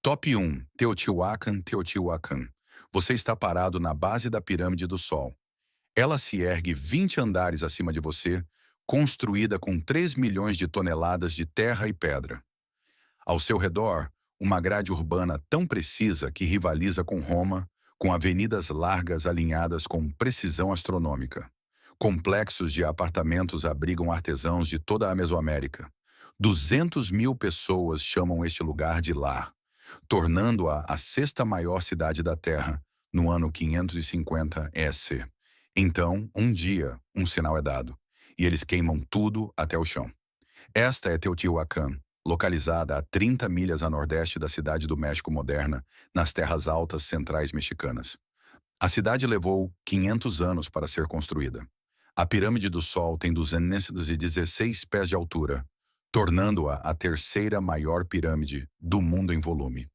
Top 1. Teotihuacan, Teotihuacan. Você está parado na base da Pirâmide do Sol. Ela se ergue 20 andares acima de você, construída com 3 milhões de toneladas de terra e pedra. Ao seu redor, uma grade urbana tão precisa que rivaliza com Roma, com avenidas largas alinhadas com precisão astronômica. Complexos de apartamentos abrigam artesãos de toda a Mesoamérica. 200 mil pessoas chamam este lugar de lar, tornando-a a sexta maior cidade da Terra no ano 550 EC. Então, um dia, um sinal é dado, e eles queimam tudo até o chão. Esta é Teotihuacan, localizada a 30 milhas a nordeste da cidade do México moderna, nas terras altas centrais mexicanas. A cidade levou 500 anos para ser construída. A Pirâmide do Sol tem 216 pés de altura, tornando-a a terceira maior pirâmide do mundo em volume.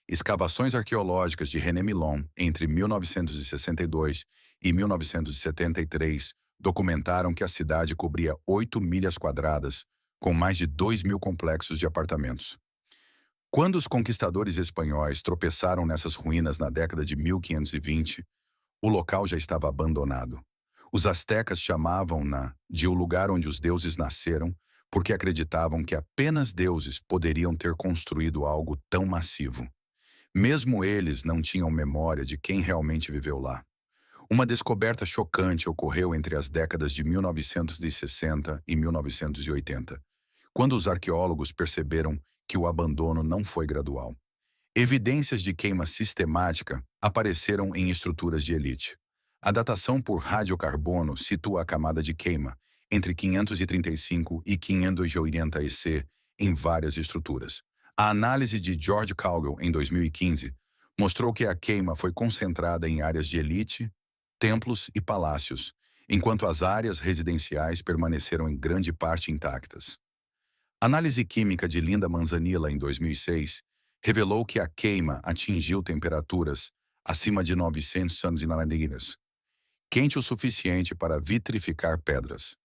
Escavações arqueológicas de René Milon entre 1962 e 1973 documentaram que a cidade cobria 8 milhas quadradas, com mais de 2 mil complexos de apartamentos. Quando os conquistadores espanhóis tropeçaram nessas ruínas na década de 1520, o local já estava abandonado. Os astecas chamavam-na de o lugar onde os deuses nasceram, porque acreditavam que apenas deuses poderiam ter construído algo tão massivo. Mesmo eles não tinham memória de quem realmente viveu lá. Uma descoberta chocante ocorreu entre as décadas de 1960 e 1980, quando os arqueólogos perceberam que o abandono não foi gradual. Evidências de queima sistemática apareceram em estruturas de elite. A datação por radiocarbono situa a camada de queima entre 535 e 580 EC em várias estruturas. A análise de George Cowgill, em 2015, mostrou que a queima foi concentrada em áreas de elite, templos e palácios, enquanto as áreas residenciais permaneceram em grande parte intactas. Análise química de Linda Manzanilla, em 2006, revelou que a queima atingiu temperaturas acima de 900 anos nanograus, quente o suficiente para vitrificar pedras.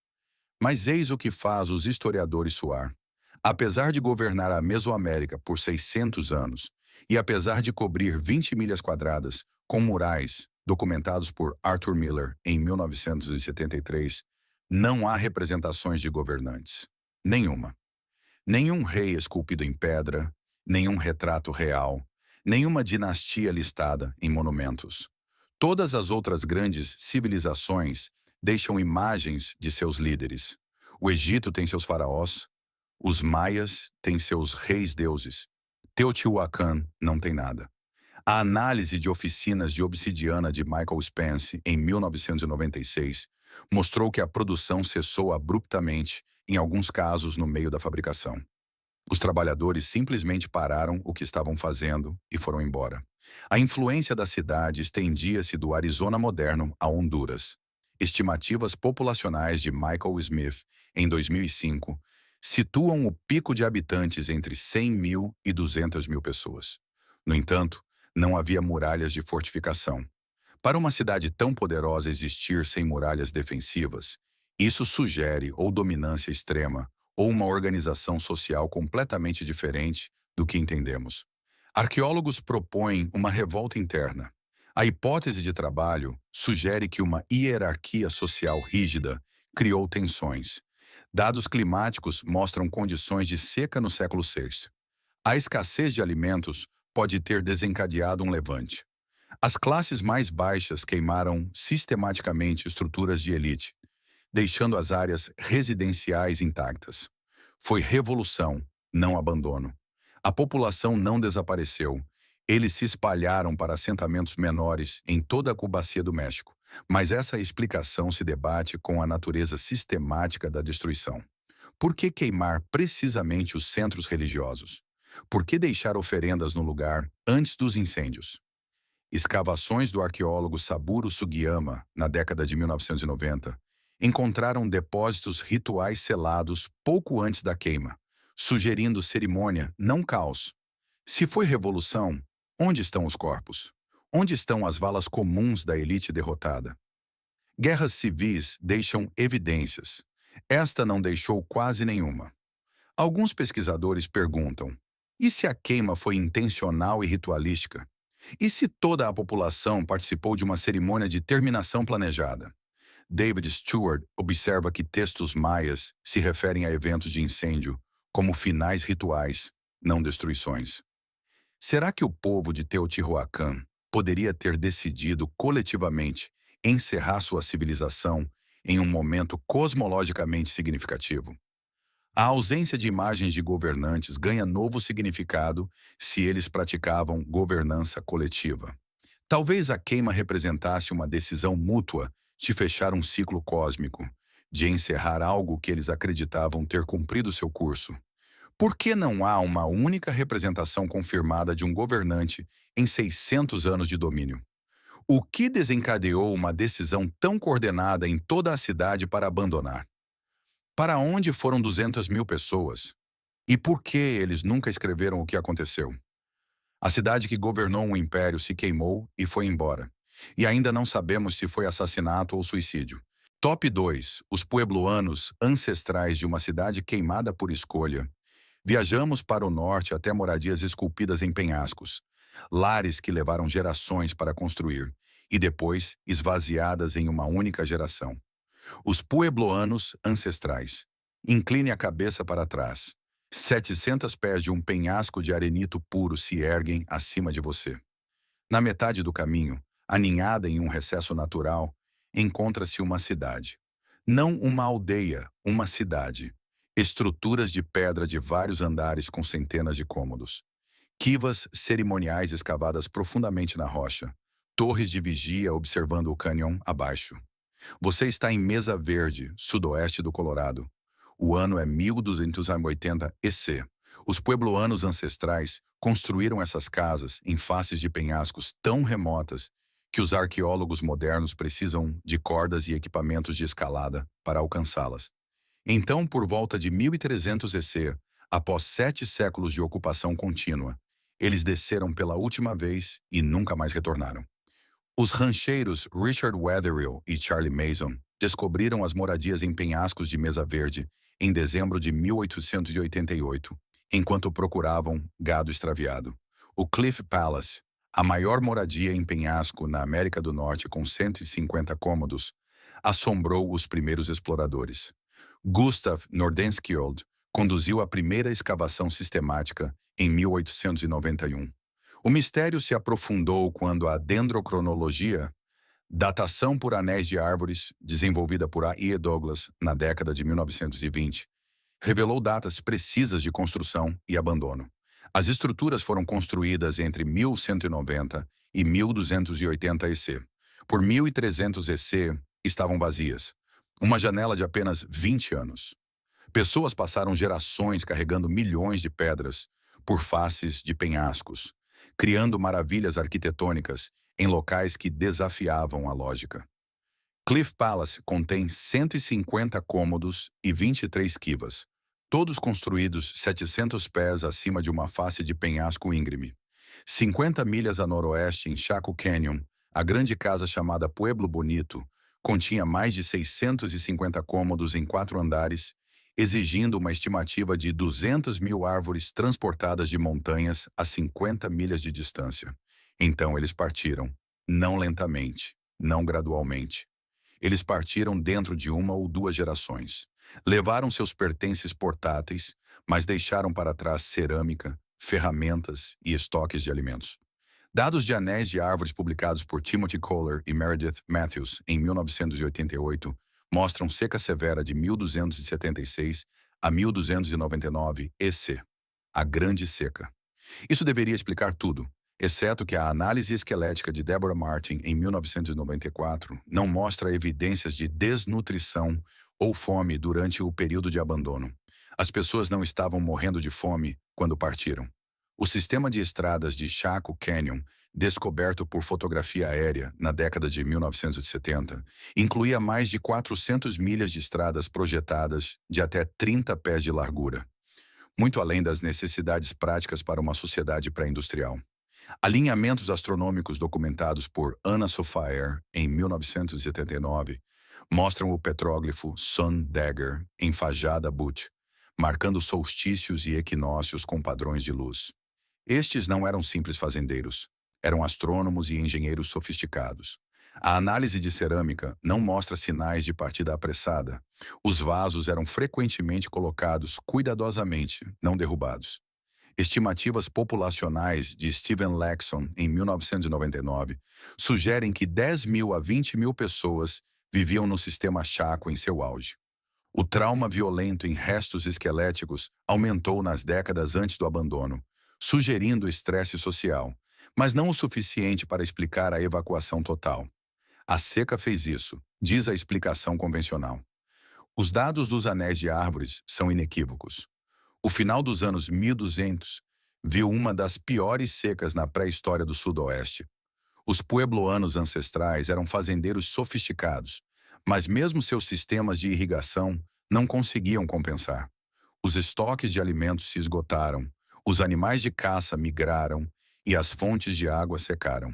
Mas eis o que faz os historiadores suar. Apesar de governar a Mesoamérica por 600 anos, e apesar de cobrir 20 milhas quadradas com murais documentados por Arthur Miller em 1973, não há representações de governantes. Nenhuma. Nenhum rei esculpido em pedra, nenhum retrato real, nenhuma dinastia listada em monumentos. Todas as outras grandes civilizações deixam imagens de seus líderes. O Egito tem seus faraós, os maias têm seus reis-deuses. Teotihuacan não tem nada. A análise de oficinas de obsidiana de Michael Spence, em 1996, mostrou que a produção cessou abruptamente, em alguns casos no meio da fabricação. Os trabalhadores simplesmente pararam o que estavam fazendo e foram embora. A influência da cidade estendia-se do Arizona moderno a Honduras. Estimativas populacionais de Michael Smith, em 2005, situam o pico de habitantes entre 100 mil e 200 mil pessoas. No entanto, não havia muralhas de fortificação. Para uma cidade tão poderosa existir sem muralhas defensivas, isso sugere ou dominância extrema, ou uma organização social completamente diferente do que entendemos. Arqueólogos propõem uma revolta interna. A hipótese de trabalho sugere que uma hierarquia social rígida criou tensões. Dados climáticos mostram condições de seca no século VI. A escassez de alimentos pode ter desencadeado um levante. As classes mais baixas queimaram sistematicamente estruturas de elite, deixando as áreas residenciais intactas. Foi revolução, não abandono. A população não desapareceu. Eles se espalharam para assentamentos menores em toda a Bacia do México, mas essa explicação se debate com a natureza sistemática da destruição. Por que queimar precisamente os centros religiosos? Por que deixar oferendas no lugar antes dos incêndios? Escavações do arqueólogo Saburo Sugiyama, na década de 1990, encontraram depósitos rituais selados pouco antes da queima, sugerindo cerimônia, não caos. Se foi revolução, onde estão os corpos? Onde estão as valas comuns da elite derrotada? Guerras civis deixam evidências. Esta não deixou quase nenhuma. Alguns pesquisadores perguntam: E se a queima foi intencional e ritualística? E se toda a população participou de uma cerimônia de terminação planejada? David Stewart observa que textos maias se referem a eventos de incêndio como finais rituais, não destruições. Será que o povo de Teotihuacan poderia ter decidido coletivamente encerrar sua civilização em um momento cosmologicamente significativo? A ausência de imagens de governantes ganha novo significado se eles praticavam governança coletiva. Talvez a queima representasse uma decisão mútua de fechar um ciclo cósmico, de encerrar algo que eles acreditavam ter cumprido seu curso. Por que não há uma única representação confirmada de um governante em 600 anos de domínio? O que desencadeou uma decisão tão coordenada em toda a cidade para abandonar? Para onde foram 200 mil pessoas? E por que eles nunca escreveram o que aconteceu? A cidade que governou um império se queimou e foi embora. E ainda não sabemos se foi assassinato ou suicídio. Top 2. Os puebloanos ancestrais de uma cidade queimada por escolha. Viajamos para o norte até moradias esculpidas em penhascos, lares que levaram gerações para construir e depois esvaziadas em uma única geração. Os puebloanos ancestrais. Incline a cabeça para trás. 700 pés de um penhasco de arenito puro se erguem acima de você. Na metade do caminho, aninhada em um recesso natural, encontra-se uma cidade. Não uma aldeia, uma cidade. Estruturas de pedra de vários andares com centenas de cômodos. Quivas cerimoniais escavadas profundamente na rocha. Torres de vigia observando o cânion abaixo. Você está em Mesa Verde, sudoeste do Colorado. O ano é 1280 EC. Os puebloanos ancestrais construíram essas casas em faces de penhascos tão remotas que os arqueólogos modernos precisam de cordas e equipamentos de escalada para alcançá-las. Então, por volta de 1300 EC, após 7 séculos de ocupação contínua, eles desceram pela última vez e nunca mais retornaram. Os rancheiros Richard Wetherill e Charlie Mason descobriram as moradias em penhascos de Mesa Verde em dezembro de 1888, enquanto procuravam gado extraviado. O Cliff Palace, a maior moradia em penhasco na América do Norte com 150 cômodos, assombrou os primeiros exploradores. Gustav Nordenskjöld conduziu a primeira escavação sistemática em 1891. O mistério se aprofundou quando a dendrocronologia, datação por anéis de árvores, desenvolvida por A. E. Douglas na década de 1920, revelou datas precisas de construção e abandono. As estruturas foram construídas entre 1190 e 1280 EC. Por 1300 EC, estavam vazias. Uma janela de apenas 20 anos. Pessoas passaram gerações carregando milhões de pedras por faces de penhascos, criando maravilhas arquitetônicas em locais que desafiavam a lógica. Cliff Palace contém 150 cômodos e 23 quivas, todos construídos 700 pés acima de uma face de penhasco íngreme. 50 milhas a noroeste em Chaco Canyon, a grande casa chamada Pueblo Bonito continha mais de 650 cômodos em 4 andares, exigindo uma estimativa de 200 mil árvores transportadas de montanhas a 50 milhas de distância. Então eles partiram, não lentamente, não gradualmente. Eles partiram dentro de 1 ou 2 gerações. Levaram seus pertences portáteis, mas deixaram para trás cerâmica, ferramentas e estoques de alimentos. Dados de anéis de árvores publicados por Timothy Kohler e Meredith Matthews em 1988 mostram seca severa de 1276 a 1299 EC, a Grande Seca. Isso deveria explicar tudo, exceto que a análise esquelética de Deborah Martin em 1994 não mostra evidências de desnutrição ou fome durante o período de abandono. As pessoas não estavam morrendo de fome quando partiram. O sistema de estradas de Chaco Canyon, descoberto por fotografia aérea na década de 1970, incluía mais de 400 milhas de estradas projetadas de até 30 pés de largura, muito além das necessidades práticas para uma sociedade pré-industrial. Alinhamentos astronômicos documentados por Anna Sofaer em 1979 mostram o petróglifo Sun Dagger em Fajada Butte, marcando solstícios e equinócios com padrões de luz. Estes não eram simples fazendeiros, eram astrônomos e engenheiros sofisticados. A análise de cerâmica não mostra sinais de partida apressada. Os vasos eram frequentemente colocados cuidadosamente, não derrubados. Estimativas populacionais de Steven Lexon, em 1999, sugerem que 10.000 a 20.000 pessoas viviam no sistema Chaco em seu auge. O trauma violento em restos esqueléticos aumentou nas décadas antes do abandono, sugerindo estresse social, mas não o suficiente para explicar a evacuação total. A seca fez isso, diz a explicação convencional. Os dados dos anéis de árvores são inequívocos. O final dos anos 1200 viu uma das piores secas na pré-história do Sudoeste. Os puebloanos ancestrais eram fazendeiros sofisticados, mas mesmo seus sistemas de irrigação não conseguiam compensar. Os estoques de alimentos se esgotaram, os animais de caça migraram e as fontes de água secaram.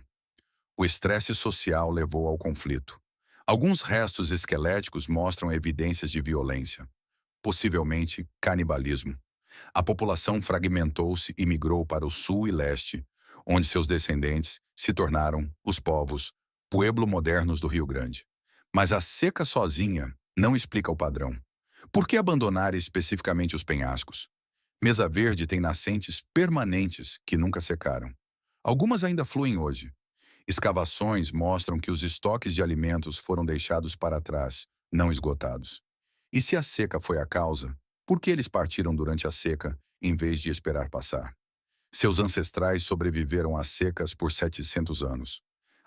O estresse social levou ao conflito. Alguns restos esqueléticos mostram evidências de violência, possivelmente canibalismo. A população fragmentou-se e migrou para o sul e leste, onde seus descendentes se tornaram os povos pueblo-modernos do Rio Grande. Mas a seca sozinha não explica o padrão. Por que abandonar especificamente os penhascos? Mesa Verde tem nascentes permanentes que nunca secaram. Algumas ainda fluem hoje. Escavações mostram que os estoques de alimentos foram deixados para trás, não esgotados. E se a seca foi a causa, por que eles partiram durante a seca, em vez de esperar passar? Seus ancestrais sobreviveram às secas por 700 anos.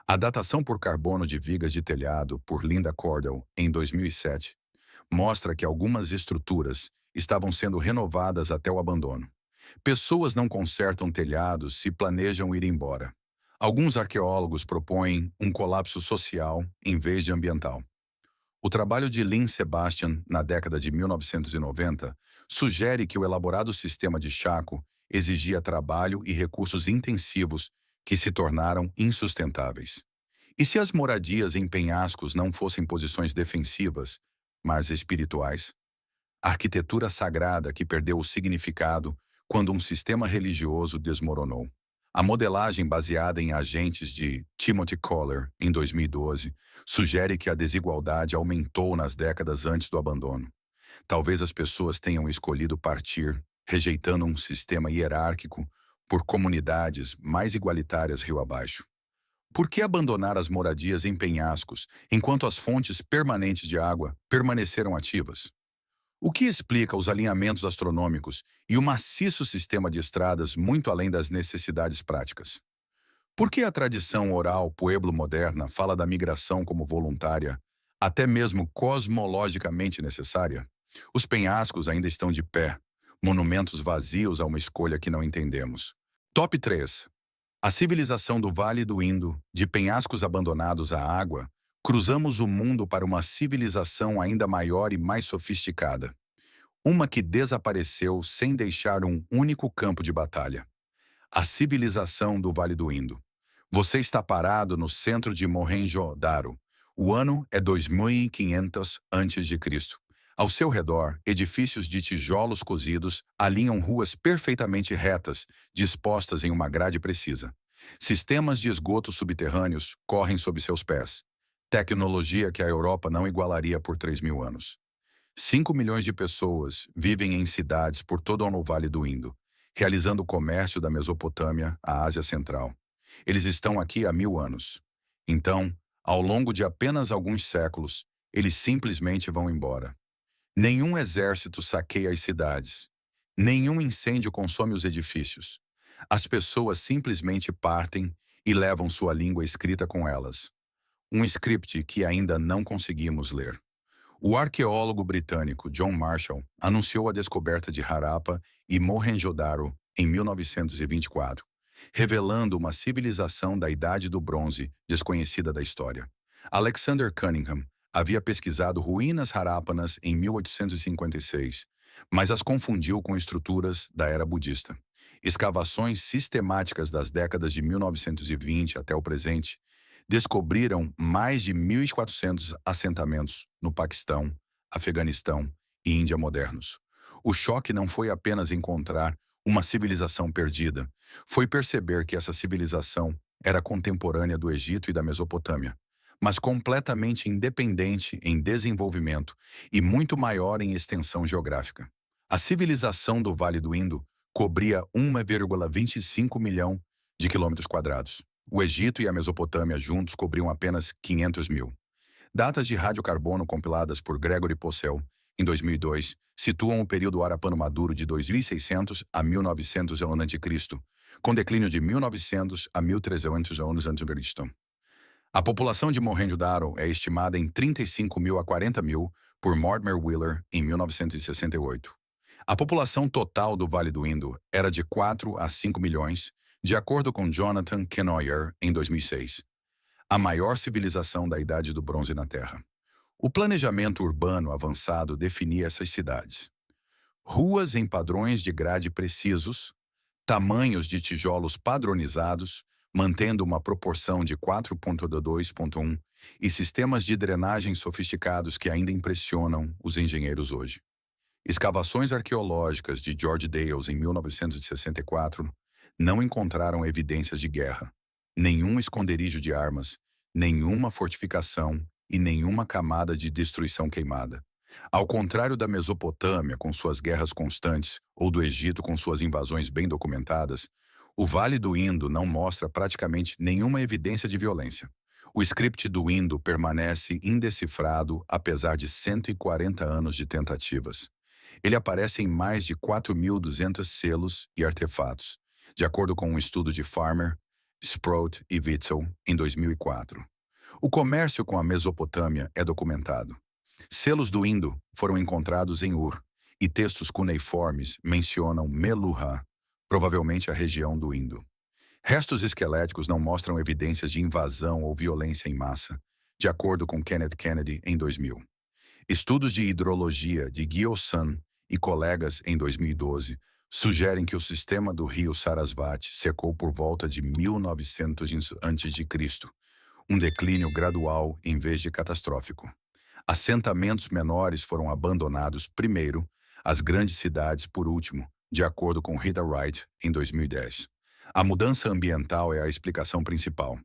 A datação por carbono de vigas de telhado, por Linda Cordell, em 2007, mostra que algumas estruturas estavam sendo renovadas até o abandono. Pessoas não consertam telhados se planejam ir embora. Alguns arqueólogos propõem um colapso social em vez de ambiental. O trabalho de Lynn Sebastian, na década de 1990, sugere que o elaborado sistema de Chaco exigia trabalho e recursos intensivos que se tornaram insustentáveis. E se as moradias em penhascos não fossem posições defensivas, mas espirituais? A arquitetura sagrada que perdeu o significado quando um sistema religioso desmoronou. A modelagem baseada em agentes de Timothy Kohler, em 2012, sugere que a desigualdade aumentou nas décadas antes do abandono. Talvez as pessoas tenham escolhido partir, rejeitando um sistema hierárquico por comunidades mais igualitárias rio abaixo. Por que abandonar as moradias em penhascos, enquanto as fontes permanentes de água permaneceram ativas? O que explica os alinhamentos astronômicos e o maciço sistema de estradas muito além das necessidades práticas? Por que a tradição oral pueblo-moderna fala da migração como voluntária, até mesmo cosmologicamente necessária? Os penhascos ainda estão de pé, monumentos vazios a uma escolha que não entendemos. Top 3. A civilização do Vale do Indo, de penhascos abandonados à água, cruzamos o mundo para uma civilização ainda maior e mais sofisticada. Uma que desapareceu sem deixar um único campo de batalha. A civilização do Vale do Indo. Você está parado no centro de Mohenjo-Daro. O ano é 2500 a.C. Ao seu redor, edifícios de tijolos cozidos alinham ruas perfeitamente retas, dispostas em uma grade precisa. Sistemas de esgoto subterrâneos correm sob seus pés. Tecnologia que a Europa não igualaria por 3.000 anos. 5 milhões de pessoas vivem em cidades por todo o Vale do Indo, realizando o comércio da Mesopotâmia à Ásia Central. Eles estão aqui há 1.000 anos. Então, ao longo de apenas alguns séculos, eles simplesmente vão embora. Nenhum exército saqueia as cidades. Nenhum incêndio consome os edifícios. As pessoas simplesmente partem e levam sua língua escrita com elas. Um script que ainda não conseguimos ler. O arqueólogo britânico John Marshall anunciou a descoberta de Harappa e Mohenjo-Daro em 1924, revelando uma civilização da Idade do Bronze desconhecida da história. Alexander Cunningham havia pesquisado ruínas harappanas em 1856, mas as confundiu com estruturas da era budista. Escavações sistemáticas das décadas de 1920 até o presente descobriram mais de 1.400 assentamentos no Paquistão, Afeganistão e Índia modernos. O choque não foi apenas encontrar uma civilização perdida, foi perceber que essa civilização era contemporânea do Egito e da Mesopotâmia, mas completamente independente em desenvolvimento e muito maior em extensão geográfica. A civilização do Vale do Indo cobria 1,25 milhão de quilômetros quadrados. O Egito e a Mesopotâmia juntos cobriam apenas 500 mil. Datas de radiocarbono compiladas por Gregory Purcell, em 2002, situam o período Harapano-Maduro de 2600 a 1900 a.C., com declínio de 1900 a 1300 a.C. A população de Mohenjo-Daro é estimada em 35 mil a 40 mil por Mortimer Wheeler, em 1968. A população total do Vale do Indo era de 4 a 5 milhões, de acordo com Jonathan Kenoyer, em 2006. A maior civilização da Idade do Bronze na Terra. O planejamento urbano avançado definia essas cidades. Ruas em padrões de grade precisos, tamanhos de tijolos padronizados, mantendo uma proporção de 4,2:1 e sistemas de drenagem sofisticados que ainda impressionam os engenheiros hoje. Escavações arqueológicas de George Dales em 1964 não encontraram evidências de guerra, nenhum esconderijo de armas, nenhuma fortificação e nenhuma camada de destruição queimada. Ao contrário da Mesopotâmia, com suas guerras constantes, ou do Egito com suas invasões bem documentadas, o Vale do Indo não mostra praticamente nenhuma evidência de violência. O script do Indo permanece indecifrado apesar de 140 anos de tentativas. Ele aparece em mais de 4.200 selos e artefatos, de acordo com um estudo de Farmer, Sprout e Witzel, em 2004. O comércio com a Mesopotâmia é documentado. Selos do Indo foram encontrados em Ur, e textos cuneiformes mencionam Meluhha, provavelmente a região do Indo. Restos esqueléticos não mostram evidências de invasão ou violência em massa, de acordo com Kenneth Kennedy, em 2000. Estudos de hidrologia de Gyo Sun e colegas em 2012 sugerem que o sistema do rio Sarasvati secou por volta de 1900 a.C., um declínio gradual em vez de catastrófico. Assentamentos menores foram abandonados primeiro, as grandes cidades por último, de acordo com Rita Wright, em 2010. A mudança ambiental é a explicação principal.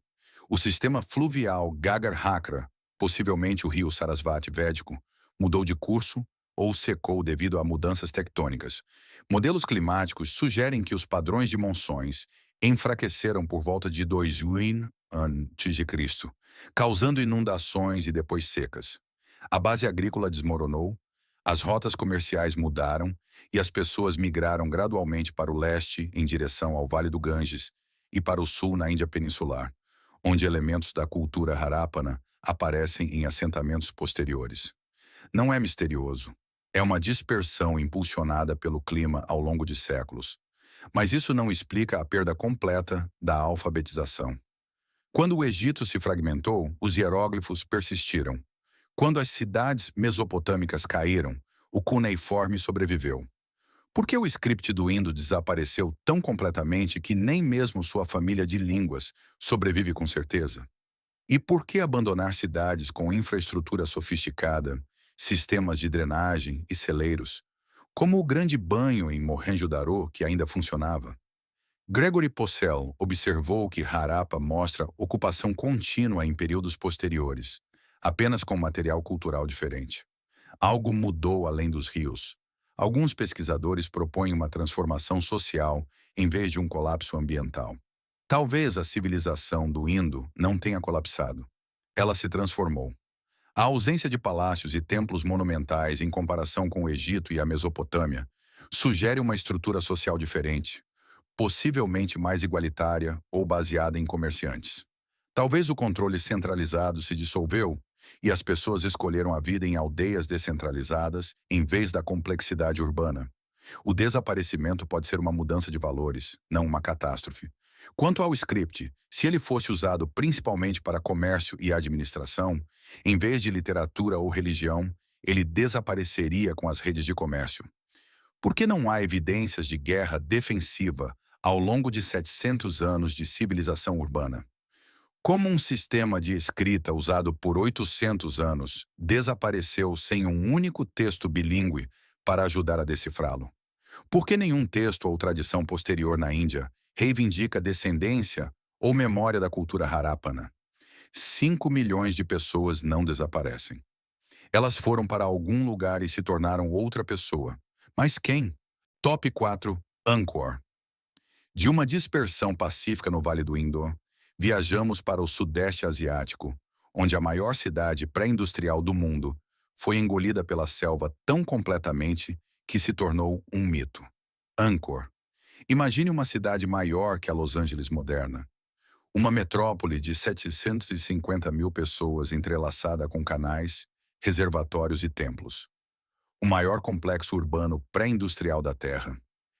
O sistema fluvial Gagar-Hakra, possivelmente o rio Sarasvati Védico, mudou de curso ou secou devido a mudanças tectônicas. Modelos climáticos sugerem que os padrões de monções enfraqueceram por volta de 2000 a.C., causando inundações e depois secas. A base agrícola desmoronou, as rotas comerciais mudaram e as pessoas migraram gradualmente para o leste em direção ao Vale do Ganges e para o sul na Índia Peninsular, onde elementos da cultura Harapana aparecem em assentamentos posteriores. Não é misterioso. É uma dispersão impulsionada pelo clima ao longo de séculos. Mas isso não explica a perda completa da alfabetização. Quando o Egito se fragmentou, os hieróglifos persistiram. Quando as cidades mesopotâmicas caíram, o cuneiforme sobreviveu. Por que o script do Indo desapareceu tão completamente que nem mesmo sua família de línguas sobrevive com certeza? E por que abandonar cidades com infraestrutura sofisticada, sistemas de drenagem e celeiros, como o Grande Banho em Mohenjo-Daro, que ainda funcionava? Gregory Purcell observou que Harappa mostra ocupação contínua em períodos posteriores, apenas com material cultural diferente. Algo mudou além dos rios. Alguns pesquisadores propõem uma transformação social em vez de um colapso ambiental. Talvez a civilização do Indo não tenha colapsado. Ela se transformou. A ausência de palácios e templos monumentais em comparação com o Egito e a Mesopotâmia sugere uma estrutura social diferente, possivelmente mais igualitária ou baseada em comerciantes. Talvez o controle centralizado se dissolveu e as pessoas escolheram a vida em aldeias descentralizadas em vez da complexidade urbana. O desaparecimento pode ser uma mudança de valores, não uma catástrofe. Quanto ao script, se ele fosse usado principalmente para comércio e administração, em vez de literatura ou religião, ele desapareceria com as redes de comércio. Por que não há evidências de guerra defensiva ao longo de 700 anos de civilização urbana? Como um sistema de escrita usado por 800 anos desapareceu sem um único texto bilíngue para ajudar a decifrá-lo. Por que nenhum texto ou tradição posterior na Índia reivindica descendência ou memória da cultura Harapana? 5 milhões de pessoas não desaparecem. Elas foram para algum lugar e se tornaram outra pessoa. Mas quem? Top 4, Angkor. De uma dispersão pacífica no Vale do Indo, viajamos para o Sudeste Asiático, onde a maior cidade pré-industrial do mundo foi engolida pela selva tão completamente que se tornou um mito. Angkor. Imagine uma cidade maior que a Los Angeles moderna. Uma metrópole de 750 mil pessoas entrelaçada com canais, reservatórios e templos. O maior complexo urbano pré-industrial da Terra.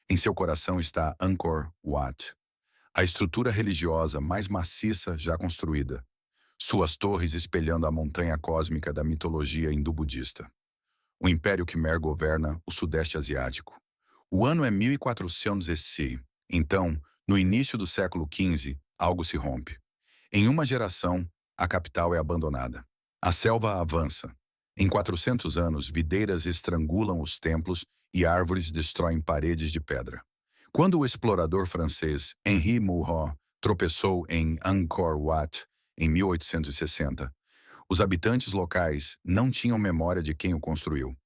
Em seu coração está Angkor Wat, a estrutura religiosa mais maciça já construída, suas torres espelhando a montanha cósmica da mitologia hindu-budista. O Império Khmer governa o Sudeste Asiático. O ano é 1400 EC. Então, no início do século XV, algo se rompe. Em uma geração, a capital é abandonada. A selva avança. Em 400 anos, videiras estrangulam os templos e árvores destroem paredes de pedra. Quando o explorador francês Henri Mouhot tropeçou em Angkor Wat, em 1860, os habitantes locais não tinham memória de quem o construiu.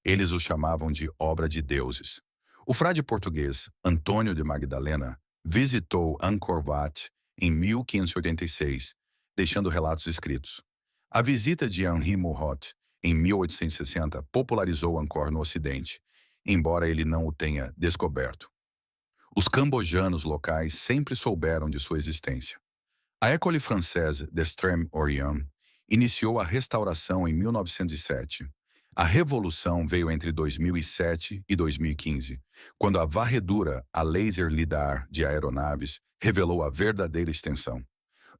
Eles o chamavam de obra de deuses. O frade português Antônio de Magdalena visitou Angkor Wat em 1586, deixando relatos escritos. A visita de Henri Mouhot, em 1860, popularizou Angkor no Ocidente, embora ele não o tenha descoberto. Os cambojanos locais sempre souberam de sua existência. A École Française d'Extrême-Orient iniciou a restauração em 1907. A revolução veio entre 2007 e 2015, quando a varredura a laser lidar de aeronaves revelou a verdadeira extensão.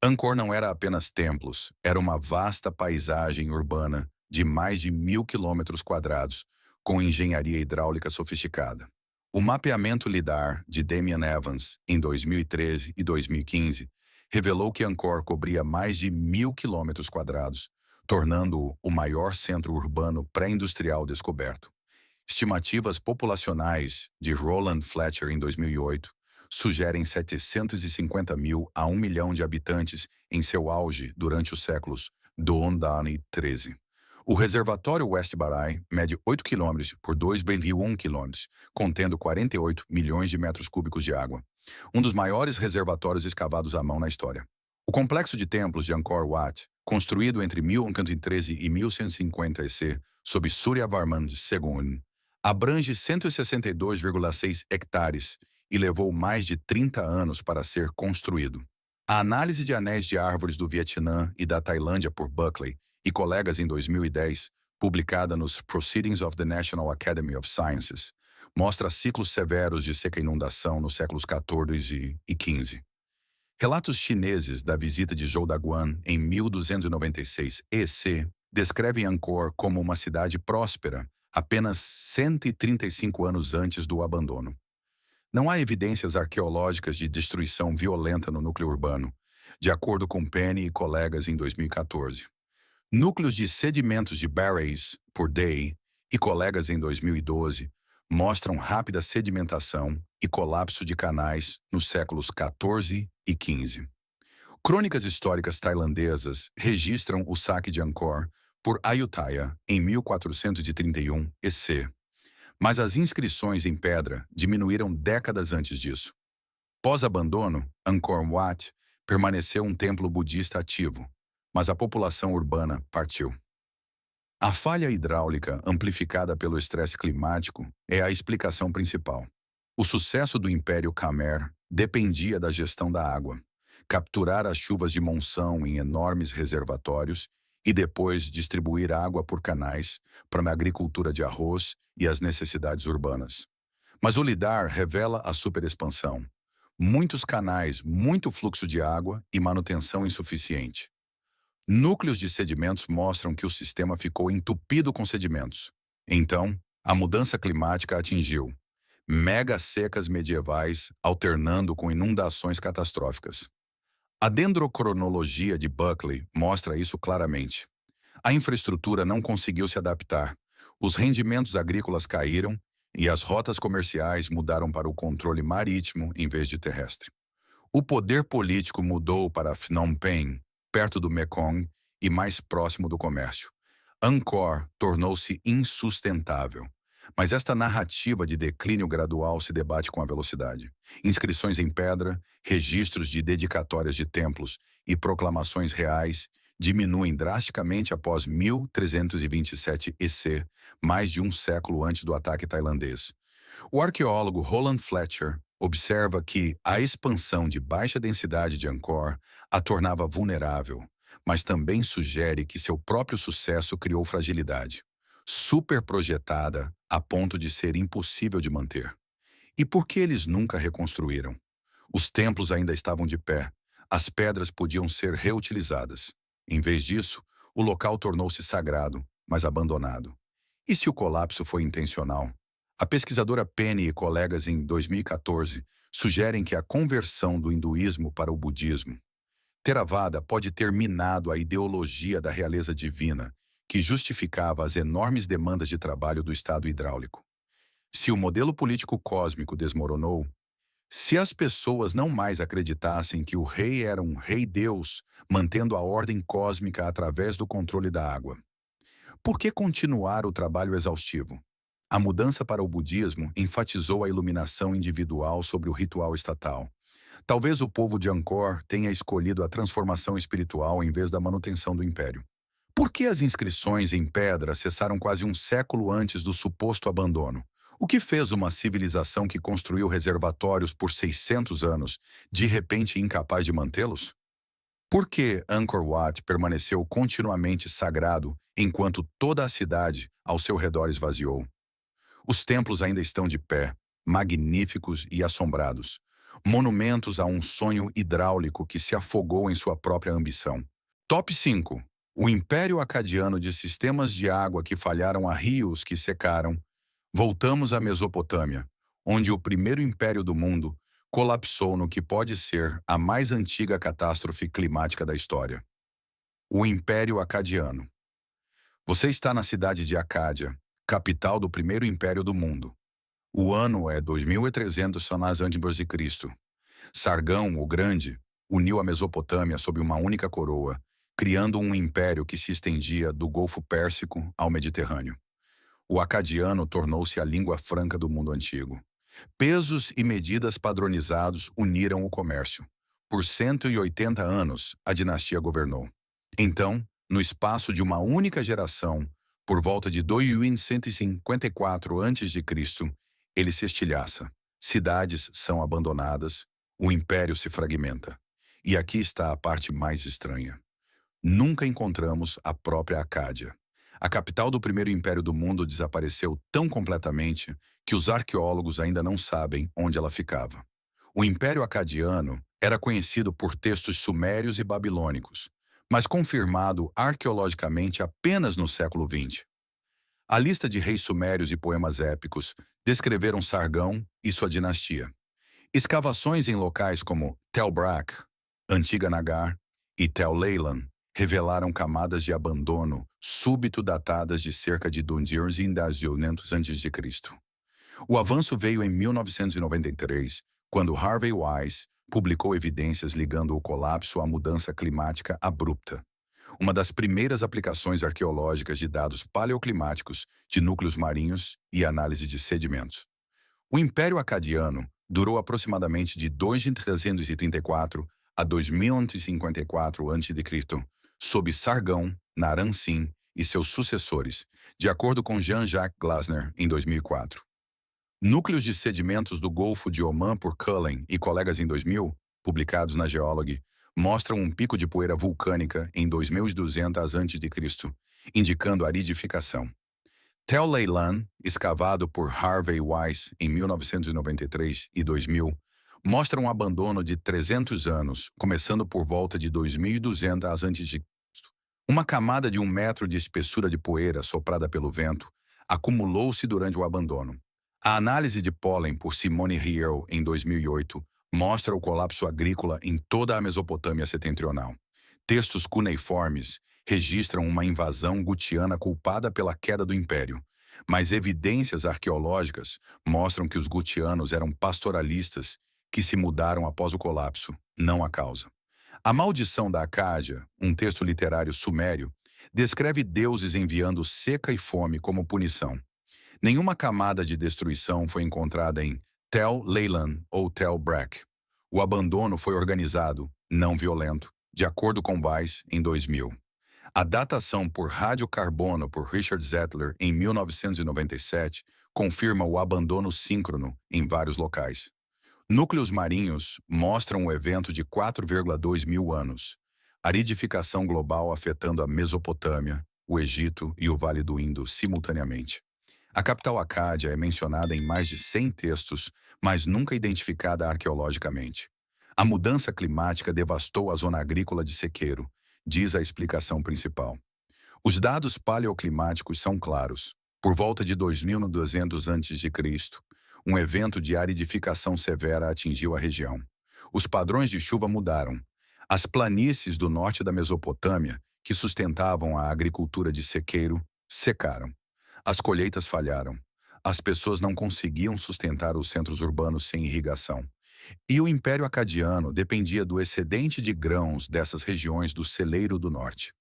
Angkor não era apenas templos, era uma vasta paisagem urbana de mais de 1.000 quilômetros quadrados, com engenharia hidráulica sofisticada. O mapeamento lidar de Damian Evans, em 2013 e 2015, revelou que Angkor cobria mais de 1.000 quilômetros quadrados, tornando-o o maior centro urbano pré-industrial descoberto. Estimativas populacionais de Roland Fletcher em 2008 sugerem 750 mil a 1 milhão de habitantes em seu auge durante os séculos Doon e 13. O reservatório West Barai mede 8 km por 2,1 km, contendo 48 milhões de metros cúbicos de água, um dos maiores reservatórios escavados à mão na história. O complexo de templos de Angkor Wat, construído entre 1113 e 1150 EC, sob Suryavarman II, abrange 162,6 hectares e levou mais de 30 anos para ser construído. A análise de anéis de árvores do Vietnã e da Tailândia por Buckley e colegas em 2010, publicada nos Proceedings of the National Academy of Sciences, mostra ciclos severos de seca e inundação nos séculos XIV e XV. Relatos chineses da visita de Zhou Daguan em 1296 EC descrevem Angkor como uma cidade próspera, apenas 135 anos antes do abandono. Não há evidências arqueológicas de destruição violenta no núcleo urbano, de acordo com Penny e colegas em 2014. Núcleos de sedimentos de Barrays, por Day, e colegas em 2012, mostram rápida sedimentação e colapso de canais nos séculos XIV e XV. Crônicas históricas tailandesas registram o saque de Angkor por Ayutthaya em 1431 EC, mas as inscrições em pedra diminuíram décadas antes disso. Pós-abandono, Angkor Wat permaneceu um templo budista ativo, mas a população urbana partiu. A falha hidráulica amplificada pelo estresse climático é a explicação principal. O sucesso do Império Khmer dependia da gestão da água, capturar as chuvas de monção em enormes reservatórios e depois distribuir água por canais para a agricultura de arroz e as necessidades urbanas. Mas o lidar revela a superexpansão. Muitos canais, muito fluxo de água e manutenção insuficiente. Núcleos de sedimentos mostram que o sistema ficou entupido com sedimentos. Então, a mudança climática atingiu mega secas medievais alternando com inundações catastróficas. A dendrocronologia de Buckley mostra isso claramente. A infraestrutura não conseguiu se adaptar. Os rendimentos agrícolas caíram e as rotas comerciais mudaram para o controle marítimo em vez de terrestre. O poder político mudou para Phnom Penh, perto do Mekong e mais próximo do comércio. Angkor tornou-se insustentável. Mas esta narrativa de declínio gradual se debate com a velocidade. Inscrições em pedra, registros de dedicatórias de templos e proclamações reais diminuem drasticamente após 1327 EC, mais de um século antes do ataque tailandês. O arqueólogo Roland Fletcher observa que a expansão de baixa densidade de Angkor a tornava vulnerável, mas também sugere que seu próprio sucesso criou fragilidade, superprojetada a ponto de ser impossível de manter. E por que eles nunca reconstruíram? Os templos ainda estavam de pé, as pedras podiam ser reutilizadas. Em vez disso, o local tornou-se sagrado, mas abandonado. E se o colapso foi intencional? A pesquisadora Penny e colegas em 2014 sugerem que a conversão do hinduísmo para o budismo, Theravada, pode ter minado a ideologia da realeza divina, que justificava as enormes demandas de trabalho do Estado hidráulico. Se o modelo político cósmico desmoronou, se as pessoas não mais acreditassem que o rei era um rei-deus, mantendo a ordem cósmica através do controle da água, por que continuar o trabalho exaustivo? A mudança para o budismo enfatizou a iluminação individual sobre o ritual estatal. Talvez o povo de Angkor tenha escolhido a transformação espiritual em vez da manutenção do império. Por que as inscrições em pedra cessaram quase um século antes do suposto abandono? O que fez uma civilização que construiu reservatórios por 600 anos, de repente incapaz de mantê-los? Por que Angkor Wat permaneceu continuamente sagrado enquanto toda a cidade ao seu redor esvaziou? Os templos ainda estão de pé, magníficos e assombrados, monumentos a um sonho hidráulico que se afogou em sua própria ambição. Top 5. O Império Acadiano de sistemas de água que falharam a rios que secaram. Voltamos à Mesopotâmia, onde o primeiro império do mundo colapsou no que pode ser a mais antiga catástrofe climática da história. O Império Acadiano. Você está na cidade de Acádia, capital do primeiro império do mundo. O ano é 2300 a.C. Sargão, o Grande, uniu a Mesopotâmia sob uma única coroa, criando um império que se estendia do Golfo Pérsico ao Mediterrâneo. O acadiano tornou-se a língua franca do mundo antigo. Pesos e medidas padronizados uniram o comércio. Por 180 anos, a dinastia governou. Então, no espaço de uma única geração, por volta de 2154 a.C., ele se estilhaça. Cidades são abandonadas, o império se fragmenta. E aqui está a parte mais estranha. Nunca encontramos a própria Acádia. A capital do primeiro império do mundo desapareceu tão completamente que os arqueólogos ainda não sabem onde ela ficava. O Império Acadiano era conhecido por textos sumérios e babilônicos, mas confirmado arqueologicamente apenas no século XX. A lista de reis sumérios e poemas épicos descreveram Sargão e sua dinastia. Escavações em locais como Tel Brak, Antiga Nagar e Tel Leilan revelaram camadas de abandono súbito datadas de cerca de 200 a.C. O avanço veio em 1993, quando Harvey Wise publicou evidências ligando o colapso à mudança climática abrupta, uma das primeiras aplicações arqueológicas de dados paleoclimáticos de núcleos marinhos e análise de sedimentos. O Império Acadiano durou aproximadamente de 2334 a 2054 a.C., sob Sargão, Naram-Sin e seus sucessores, de acordo com Jean-Jacques Glasner, em 2004. Núcleos de sedimentos do Golfo de Oman por Cullen e colegas em 2000, publicados na Geology, mostram um pico de poeira vulcânica em 2200 a.C., indicando aridificação. Tel Leilan, escavado por Harvey Wise em 1993 e 2000, mostra um abandono de 300 anos, começando por volta de 2200 a.C. Uma camada de 1 metro de espessura de poeira soprada pelo vento acumulou-se durante o abandono. A análise de pólen por Simone Riel em 2008 mostra o colapso agrícola em toda a Mesopotâmia setentrional. Textos cuneiformes registram uma invasão gutiana culpada pela queda do império, mas evidências arqueológicas mostram que os gutianos eram pastoralistas que se mudaram após o colapso, não a causa. A Maldição da Acádia, um texto literário sumério, descreve deuses enviando seca e fome como punição. Nenhuma camada de destruição foi encontrada em Tel Leilan ou Tel Brak. O abandono foi organizado, não violento, de acordo com Weiss, em 2000. A datação por radiocarbono por Richard Zettler em 1997 confirma o abandono síncrono em vários locais. Núcleos marinhos mostram o evento de 4,2 mil anos. Aridificação global afetando a Mesopotâmia, o Egito e o Vale do Indo simultaneamente. A capital Acádia é mencionada em mais de 100 textos, mas nunca identificada arqueologicamente. A mudança climática devastou a zona agrícola de Sequeiro, diz a explicação principal. Os dados paleoclimáticos são claros. Por volta de 2200 a.C., um evento de aridificação severa atingiu a região. Os padrões de chuva mudaram. As planícies do norte da Mesopotâmia, que sustentavam a agricultura de Sequeiro, secaram. As colheitas falharam. As pessoas não conseguiam sustentar os centros urbanos sem irrigação. E o Império Acadiano dependia do excedente de grãos dessas regiões do celeiro do norte.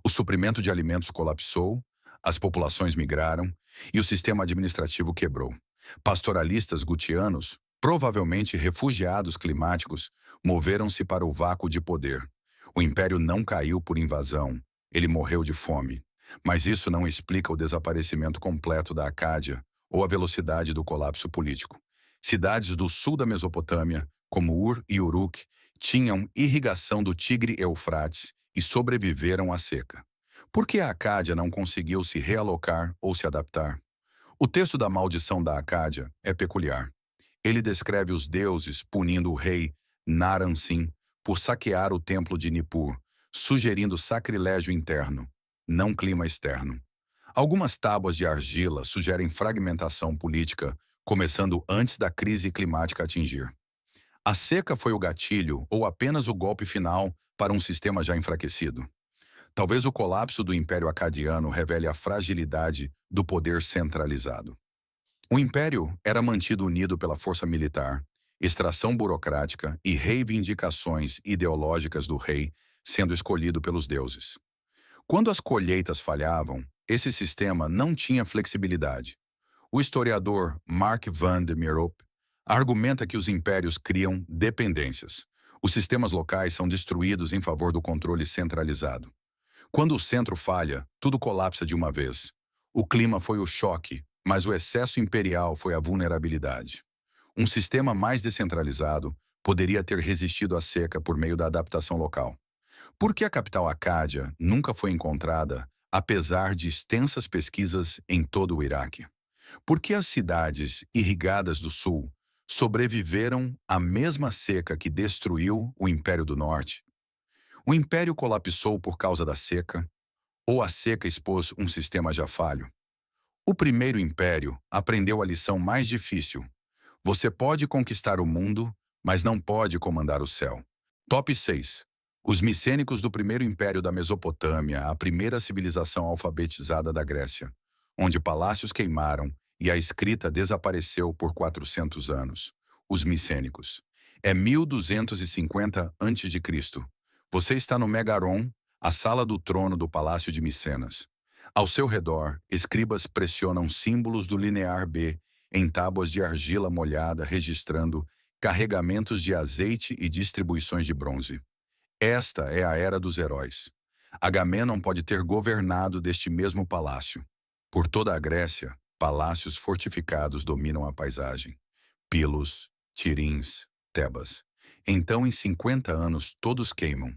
O suprimento de alimentos colapsou, as populações migraram e o sistema administrativo quebrou. Pastoralistas gutianos, provavelmente refugiados climáticos, moveram-se para o vácuo de poder. O império não caiu por invasão, ele morreu de fome. Mas isso não explica o desaparecimento completo da Acádia ou a velocidade do colapso político. Cidades do sul da Mesopotâmia, como Ur e Uruk, tinham irrigação do Tigre-Eufrates e sobreviveram à seca. Por que a Acádia não conseguiu se realocar ou se adaptar? O texto da Maldição da Acádia é peculiar. Ele descreve os deuses punindo o rei Naram-Sin por saquear o templo de Nippur, sugerindo sacrilégio interno, não clima externo. Algumas tábuas de argila sugerem fragmentação política, começando antes da crise climática atingir. A seca foi o gatilho ou apenas o golpe final para um sistema já enfraquecido? Talvez o colapso do Império Acadiano revele a fragilidade do poder centralizado. O Império era mantido unido pela força militar, extração burocrática e reivindicações ideológicas do rei sendo escolhido pelos deuses. Quando as colheitas falhavam, esse sistema não tinha flexibilidade. O historiador Mark van der Meerop argumenta que os impérios criam dependências. Os sistemas locais são destruídos em favor do controle centralizado. Quando o centro falha, tudo colapsa de uma vez. O clima foi o choque, mas o excesso imperial foi a vulnerabilidade. Um sistema mais descentralizado poderia ter resistido à seca por meio da adaptação local. Por que a capital Acádia nunca foi encontrada, apesar de extensas pesquisas em todo o Iraque? Por que as cidades irrigadas do sul sobreviveram à mesma seca que destruiu o Império do Norte? O império colapsou por causa da seca, ou a seca expôs um sistema já falho? O primeiro império aprendeu a lição mais difícil. Você pode conquistar o mundo, mas não pode comandar o céu. Top 6. Os micênicos do primeiro império da Mesopotâmia, a primeira civilização alfabetizada da Grécia, onde palácios queimaram e a escrita desapareceu por 400 anos. Os micênicos. É 1250 a.C. Você está no Megaron, a sala do trono do Palácio de Micenas. Ao seu redor, escribas pressionam símbolos do linear B em tábuas de argila molhada registrando carregamentos de azeite e distribuições de bronze. Esta é a era dos heróis. Agamenon pode ter governado deste mesmo palácio. Por toda a Grécia, palácios fortificados dominam a paisagem. Pilos, Tirins, Tebas. Então, em 50 anos, todos queimam.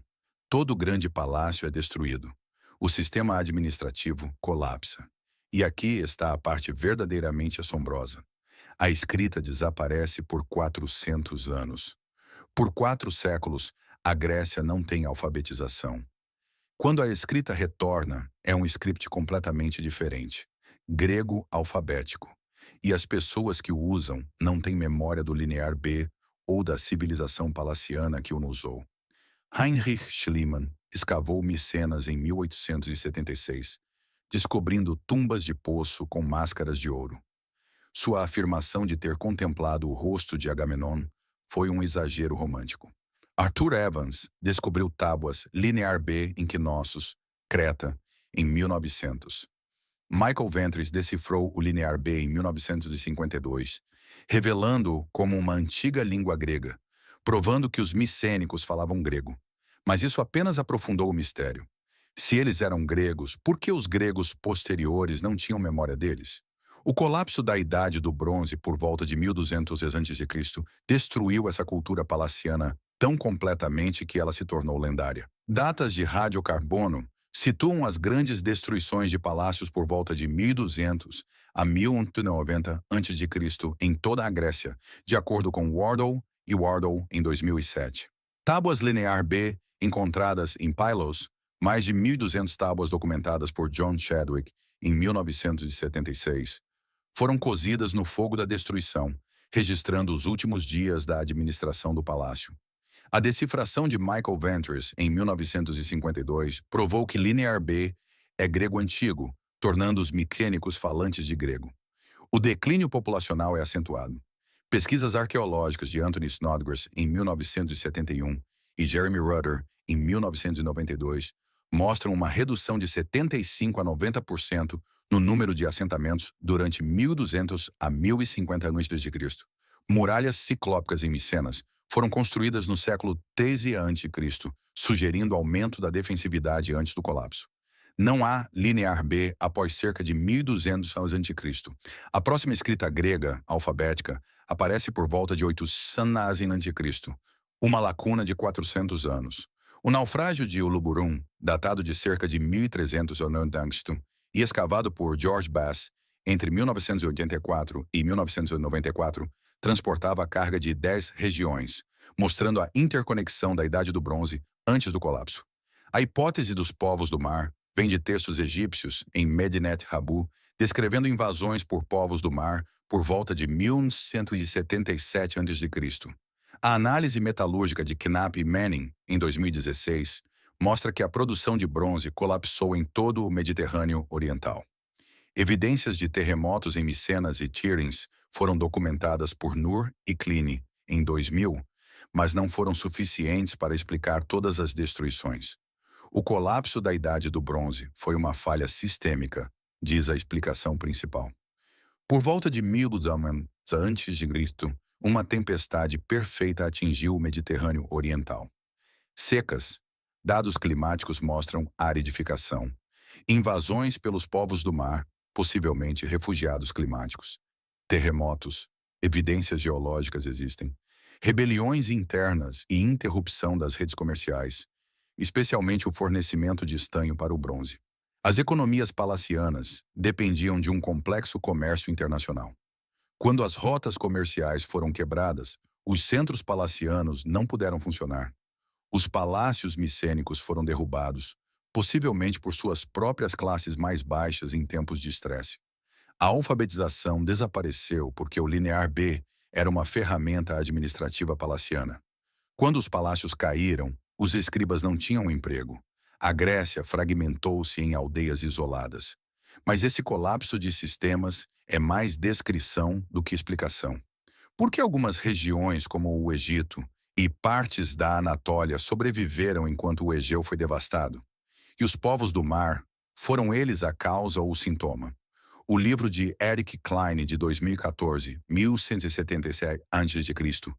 Todo grande palácio é destruído. O sistema administrativo colapsa. E aqui está a parte verdadeiramente assombrosa. A escrita desaparece por 400 anos. Por 4 séculos, a Grécia não tem alfabetização. Quando a escrita retorna, é um script completamente diferente. Grego alfabético. E as pessoas que o usam não têm memória do linear B ou da civilização palaciana que o usou. Heinrich Schliemann escavou Micenas em 1876. descobrindo tumbas de poço com máscaras de ouro. Sua afirmação de ter contemplado o rosto de Agamenon foi um exagero romântico. Arthur Evans descobriu tábuas Linear B em Knossos, Creta, em 1900. Michael Ventris decifrou o Linear B em 1952, revelando-o como uma antiga língua grega, provando que os micênicos falavam grego. Mas isso apenas aprofundou o mistério. Se eles eram gregos, por que os gregos posteriores não tinham memória deles? O colapso da Idade do Bronze por volta de 1200 a.C. destruiu essa cultura palaciana tão completamente que ela se tornou lendária. Datas de radiocarbono situam as grandes destruições de palácios por volta de 1200 a 1190 a.C. em toda a Grécia, de acordo com Wardle e Wardle em 2007. Tábuas Linear B encontradas em Pylos, mais de 1.200 tábuas documentadas por John Chadwick em 1976, foram cozidas no fogo da destruição, registrando os últimos dias da administração do palácio. A decifração de Michael Ventris, em 1952, provou que Linear B é grego antigo, tornando os micênicos falantes de grego. O declínio populacional é acentuado. Pesquisas arqueológicas de Anthony Snodgrass, em 1971, e Jeremy Rutter, em 1992, mostram uma redução de 75% a 90% no número de assentamentos durante 1200 a 1050 a.C. Muralhas ciclópicas em Micenas foram construídas no século III a.C., sugerindo aumento da defensividade antes do colapso. Não há Linear B após cerca de 1200 a.C. A próxima escrita grega, alfabética, aparece por volta de 800 a.C., uma lacuna de 400 anos. O naufrágio de Uluburum, datado de cerca de 1300 a.C., e escavado por George Bass entre 1984 e 1994, transportava a carga de 10 regiões, mostrando a interconexão da Idade do Bronze antes do colapso. A hipótese dos povos do mar vem de textos egípcios em Medinet Habu, descrevendo invasões por povos do mar por volta de 1177 a.C. A análise metalúrgica de Knapp e Manning, em 2016, mostra que a produção de bronze colapsou em todo o Mediterrâneo Oriental. Evidências de terremotos em Micenas e Tiryns foram documentadas por Nur e Kline em 2000, mas não foram suficientes para explicar todas as destruições. O colapso da Idade do Bronze foi uma falha sistêmica, diz a explicação principal. Por volta de 1000 a.C., uma tempestade perfeita atingiu o Mediterrâneo Oriental. Secas, dados climáticos mostram aridificação, invasões pelos povos do mar, possivelmente refugiados climáticos, terremotos, evidências geológicas existem, rebeliões internas e interrupção das redes comerciais, especialmente o fornecimento de estanho para o bronze. As economias palacianas dependiam de um complexo comércio internacional. Quando as rotas comerciais foram quebradas, os centros palacianos não puderam funcionar. Os palácios micênicos foram derrubados, possivelmente por suas próprias classes mais baixas em tempos de estresse. A alfabetização desapareceu porque o Linear B era uma ferramenta administrativa palaciana. Quando os palácios caíram, os escribas não tinham emprego. A Grécia fragmentou-se em aldeias isoladas. Mas esse colapso de sistemas é mais descrição do que explicação. Por que algumas regiões, como o Egito e partes da Anatólia, sobreviveram enquanto o Egeu foi devastado? E os povos do mar, foram eles a causa ou o sintoma? O livro de Eric Klein, de 2014, 1177 a.C.,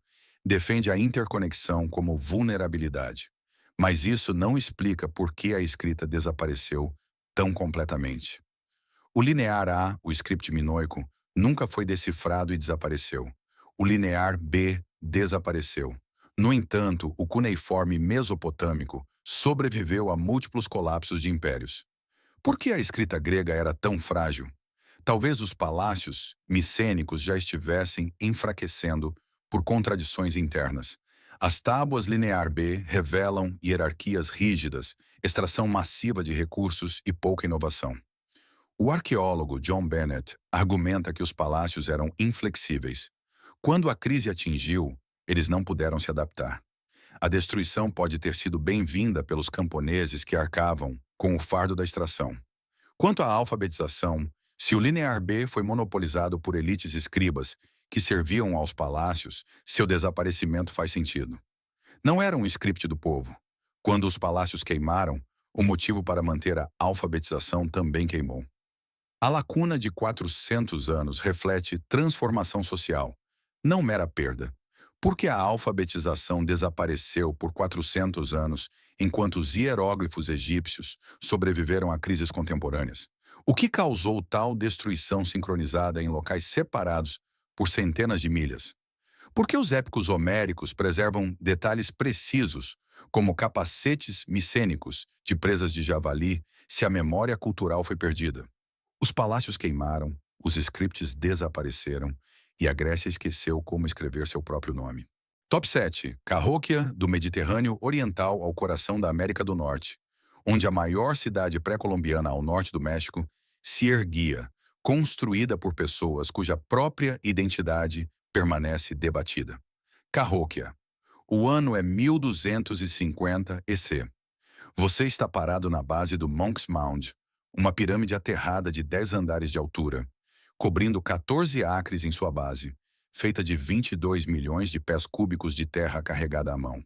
defende a interconexão como vulnerabilidade. Mas isso não explica por que a escrita desapareceu tão completamente. O linear A, o script minoico, nunca foi decifrado e desapareceu. O linear B desapareceu. No entanto, o cuneiforme mesopotâmico sobreviveu a múltiplos colapsos de impérios. Por que a escrita grega era tão frágil? Talvez os palácios micênicos já estivessem enfraquecendo por contradições internas. As tábuas linear B revelam hierarquias rígidas, extração massiva de recursos e pouca inovação. O arqueólogo John Bennett argumenta que os palácios eram inflexíveis. Quando a crise atingiu, eles não puderam se adaptar. A destruição pode ter sido bem-vinda pelos camponeses que arcavam com o fardo da extração. Quanto à alfabetização, se o linear B foi monopolizado por elites escribas que serviam aos palácios, seu desaparecimento faz sentido. Não era um script do povo. Quando os palácios queimaram, o motivo para manter a alfabetização também queimou. A lacuna de 400 anos reflete transformação social, não mera perda. Por que a alfabetização desapareceu por 400 anos, enquanto os hieróglifos egípcios sobreviveram a crises contemporâneas? O que causou tal destruição sincronizada em locais separados por centenas de milhas? Por que os épicos homéricos preservam detalhes precisos, como capacetes micênicos de presas de javali, se a memória cultural foi perdida? Os palácios queimaram, os scripts desapareceram e a Grécia esqueceu como escrever seu próprio nome. Top 7. Carróquia, do Mediterrâneo Oriental ao coração da América do Norte, onde a maior cidade pré-colombiana ao norte do México se erguia, construída por pessoas cuja própria identidade permanece debatida. Carróquia. O ano é 1250 EC. Você está parado na base do Monk's Mound, uma pirâmide aterrada de 10 andares de altura, cobrindo 14 acres em sua base, feita de 22 milhões de pés cúbicos de terra carregada à mão.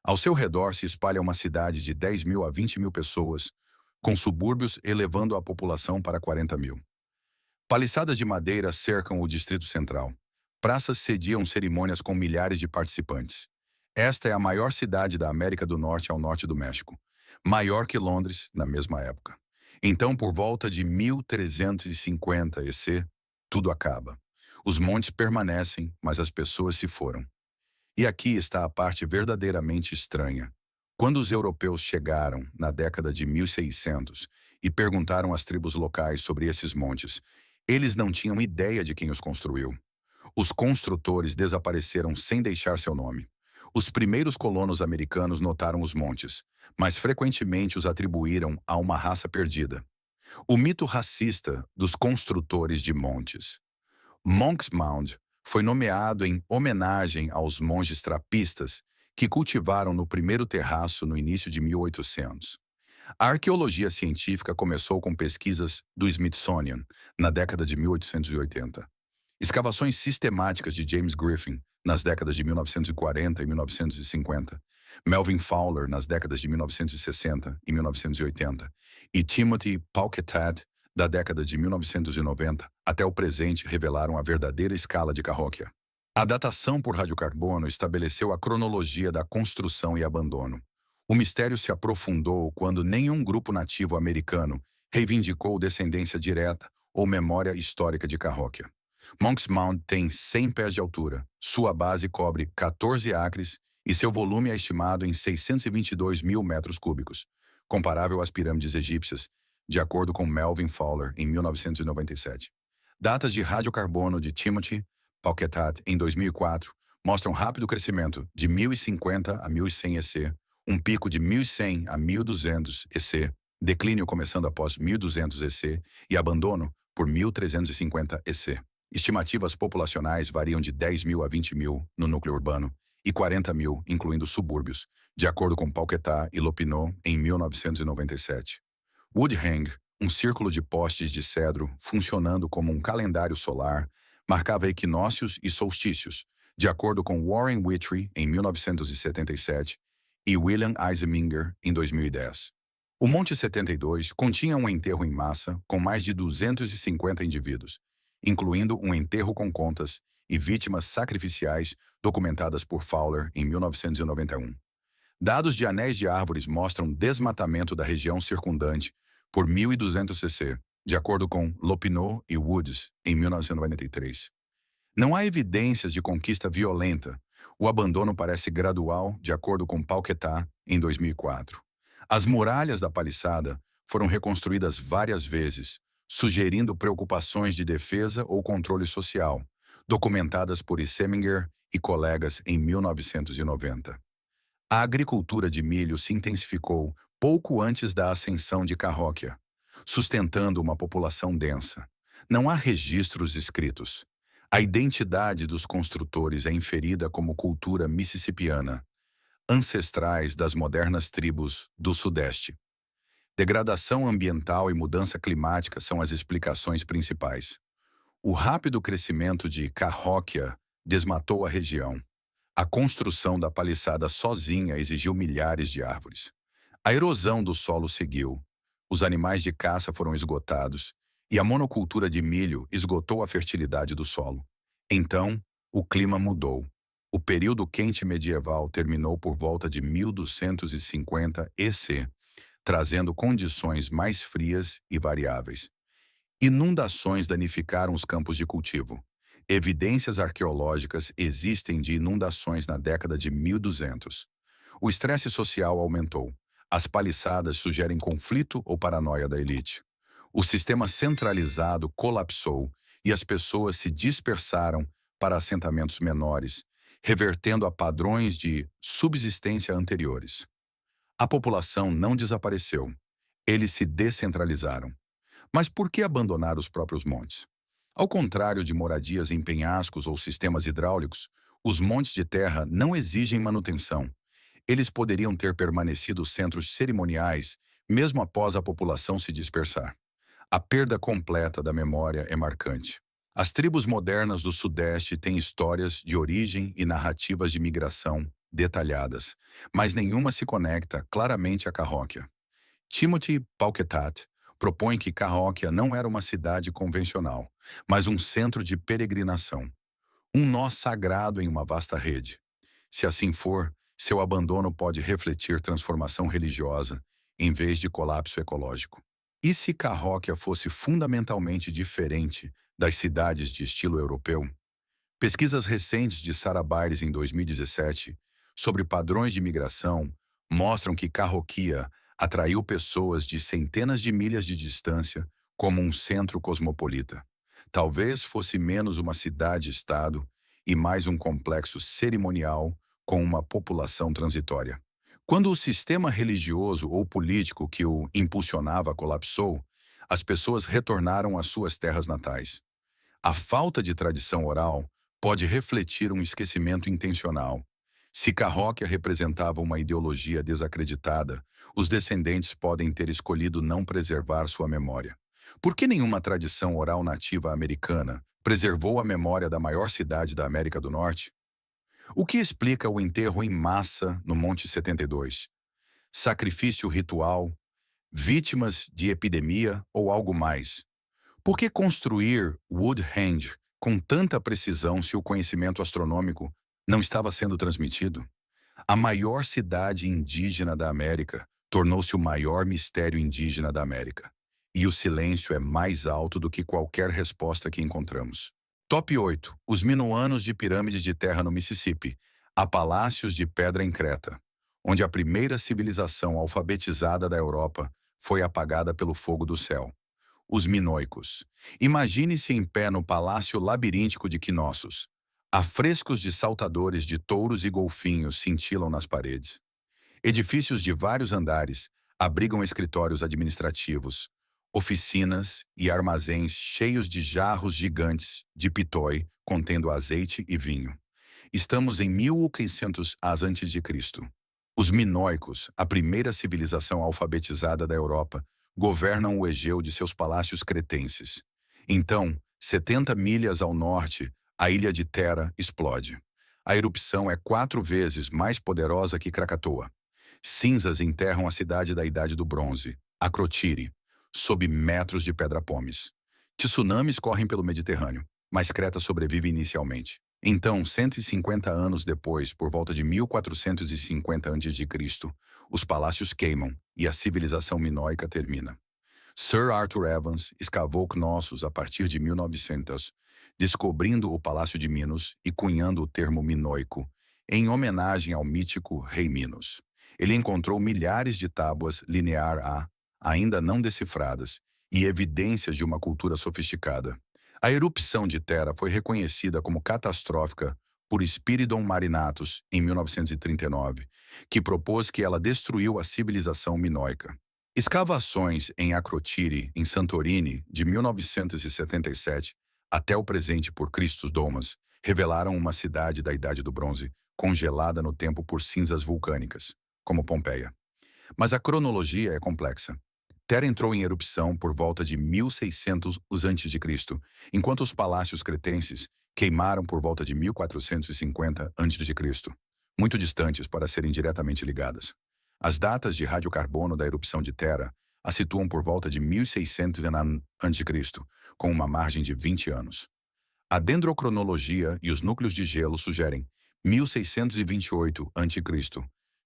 Ao seu redor se espalha uma cidade de 10 mil a 20 mil pessoas, com subúrbios elevando a população para 40 mil. Paliçadas de madeira cercam o Distrito Central. Praças sediam cerimônias com milhares de participantes. Esta é a maior cidade da América do Norte ao norte do México, maior que Londres na mesma época. Então, por volta de 1350 EC, tudo acaba. Os montes permanecem, mas as pessoas se foram. E aqui está a parte verdadeiramente estranha. Quando os europeus chegaram, na década de 1600, e perguntaram às tribos locais sobre esses montes, eles não tinham ideia de quem os construiu. Os construtores desapareceram sem deixar seu nome. Os primeiros colonos americanos notaram os montes, mas frequentemente os atribuíram a uma raça perdida. O mito racista dos construtores de montes. Monk's Mound foi nomeado em homenagem aos monges trapistas que cultivaram no primeiro terraço no início de 1800. A arqueologia científica começou com pesquisas do Smithsonian na década de 1880. Escavações sistemáticas de James Griffin nas décadas de 1940 e 1950, Melvin Fowler nas décadas de 1960 e 1980 e Timothy Pauquetat da década de 1990 até o presente revelaram a verdadeira escala de Carróquia. A datação por radiocarbono estabeleceu a cronologia da construção e abandono. O mistério se aprofundou quando nenhum grupo nativo americano reivindicou descendência direta ou memória histórica de Carróquia. Monk's Mound tem 100 pés de altura, sua base cobre 14 acres e seu volume é estimado em 622 mil metros cúbicos, comparável às pirâmides egípcias, de acordo com Melvin Fowler, em 1997. Datas de radiocarbono de Timothy Pauquetat, em 2004, mostram rápido crescimento de 1050 a 1100 EC, um pico de 1100 a 1200 EC, declínio começando após 1200 EC e abandono por 1350 EC. Estimativas populacionais variam de 10 mil a 20 mil no núcleo urbano e 40 mil, incluindo subúrbios, de acordo com Pauquetat e Lopinot, em 1997. Woodhenge, um círculo de postes de cedro funcionando como um calendário solar, marcava equinócios e solstícios, de acordo com Warren Witry, em 1977, e William Eiseminger, em 2010. O Monte 72 continha um enterro em massa com mais de 250 indivíduos, incluindo um enterro com contas e vítimas sacrificiais documentadas por Fowler em 1991. Dados de anéis de árvores mostram desmatamento da região circundante por 1.200 cc, de acordo com Lopinot e Woods, em 1993. Não há evidências de conquista violenta. O abandono parece gradual, de acordo com Pauquetat, em 2004. As muralhas da paliçada foram reconstruídas várias vezes, sugerindo preocupações de defesa ou controle social, documentadas por Eiseminger e colegas em 1990. A agricultura de milho se intensificou pouco antes da ascensão de Carróquia, sustentando uma população densa. Não há registros escritos. A identidade dos construtores é inferida como cultura mississippiana, ancestrais das modernas tribos do Sudeste. Degradação ambiental e mudança climática são as explicações principais. O rápido crescimento de Cahokia desmatou a região. A construção da paliçada sozinha exigiu milhares de árvores. A erosão do solo seguiu. Os animais de caça foram esgotados e a monocultura de milho esgotou a fertilidade do solo. Então, o clima mudou. O período quente medieval terminou por volta de 1250 EC, trazendo condições mais frias e variáveis. Inundações danificaram os campos de cultivo. Evidências arqueológicas existem de inundações na década de 1200. O estresse social aumentou. As paliçadas sugerem conflito ou paranoia da elite. O sistema centralizado colapsou e as pessoas se dispersaram para assentamentos menores, revertendo a padrões de subsistência anteriores. A população não desapareceu. Eles se descentralizaram. Mas por que abandonar os próprios montes? Ao contrário de moradias em penhascos ou sistemas hidráulicos, os montes de terra não exigem manutenção. Eles poderiam ter permanecido centros cerimoniais, mesmo após a população se dispersar. A perda completa da memória é marcante. As tribos modernas do Sudeste têm histórias de origem e narrativas de migração detalhadas, mas nenhuma se conecta claramente a Cahokia. Timothy Pauquetat propõe que Cahokia não era uma cidade convencional, mas um centro de peregrinação, um nó sagrado em uma vasta rede. Se assim for, seu abandono pode refletir transformação religiosa em vez de colapso ecológico. E se Cahokia fosse fundamentalmente diferente das cidades de estilo europeu? Pesquisas recentes de Sarah Baires em 2017 sobre padrões de migração mostram que Cahokia atraiu pessoas de centenas de milhas de distância como um centro cosmopolita. Talvez fosse menos uma cidade-estado e mais um complexo cerimonial com uma população transitória. Quando o sistema religioso ou político que o impulsionava colapsou, as pessoas retornaram às suas terras natais. A falta de tradição oral pode refletir um esquecimento intencional. Se Cahokia representava uma ideologia desacreditada, os descendentes podem ter escolhido não preservar sua memória. Por que nenhuma tradição oral nativa americana preservou a memória da maior cidade da América do Norte? O que explica o enterro em massa no Monte 72? Sacrifício ritual, vítimas de epidemia ou algo mais? Por que construir Woodhenge com tanta precisão se o conhecimento astronômico não estava sendo transmitido? A maior cidade indígena da América tornou-se o maior mistério indígena da América. E o silêncio é mais alto do que qualquer resposta que encontramos. Top 8. Os minoanos de pirâmides de terra no Mississippi. Há palácios de pedra em Creta, onde a primeira civilização alfabetizada da Europa foi apagada pelo fogo do céu. Os minoicos. Imagine-se em pé no palácio labiríntico de Knossos. Afrescos de saltadores de touros e golfinhos cintilam nas paredes. Edifícios de vários andares abrigam escritórios administrativos, oficinas e armazéns cheios de jarros gigantes de pitói contendo azeite e vinho. Estamos em 1500 a.C. Os minoicos, a primeira civilização alfabetizada da Europa, governam o Egeu de seus palácios cretenses. Então, 70 milhas ao norte, a ilha de Thera explode. A erupção é 4 vezes mais poderosa que Krakatoa. Cinzas enterram a cidade da Idade do Bronze, Akrotiri, sob metros de pedra-pomes. Tsunamis correm pelo Mediterrâneo, mas Creta sobrevive inicialmente. Então, 150 anos depois, por volta de 1450 a.C., os palácios queimam e a civilização minoica termina. Sir Arthur Evans escavou Knossos a partir de 1900, descobrindo o Palácio de Minos e cunhando o termo minoico, em homenagem ao mítico rei Minos. Ele encontrou milhares de tábuas linear A, ainda não decifradas, e evidências de uma cultura sofisticada. A erupção de Thera foi reconhecida como catastrófica por Spiridon Marinatus, em 1939, que propôs que ela destruiu a civilização minoica. Escavações em Akrotiri, em Santorini, de 1977, até o presente por Christos Domas, revelaram uma cidade da Idade do Bronze, congelada no tempo por cinzas vulcânicas, como Pompeia. Mas a cronologia é complexa. Terra entrou em erupção por volta de 1600 a.C., enquanto os palácios cretenses queimaram por volta de 1450 a.C., muito distantes para serem diretamente ligadas. As datas de radiocarbono da erupção de Terra a situam por volta de 1600 a.C., com uma margem de 20 anos. A dendrocronologia e os núcleos de gelo sugerem 1628 a.C.,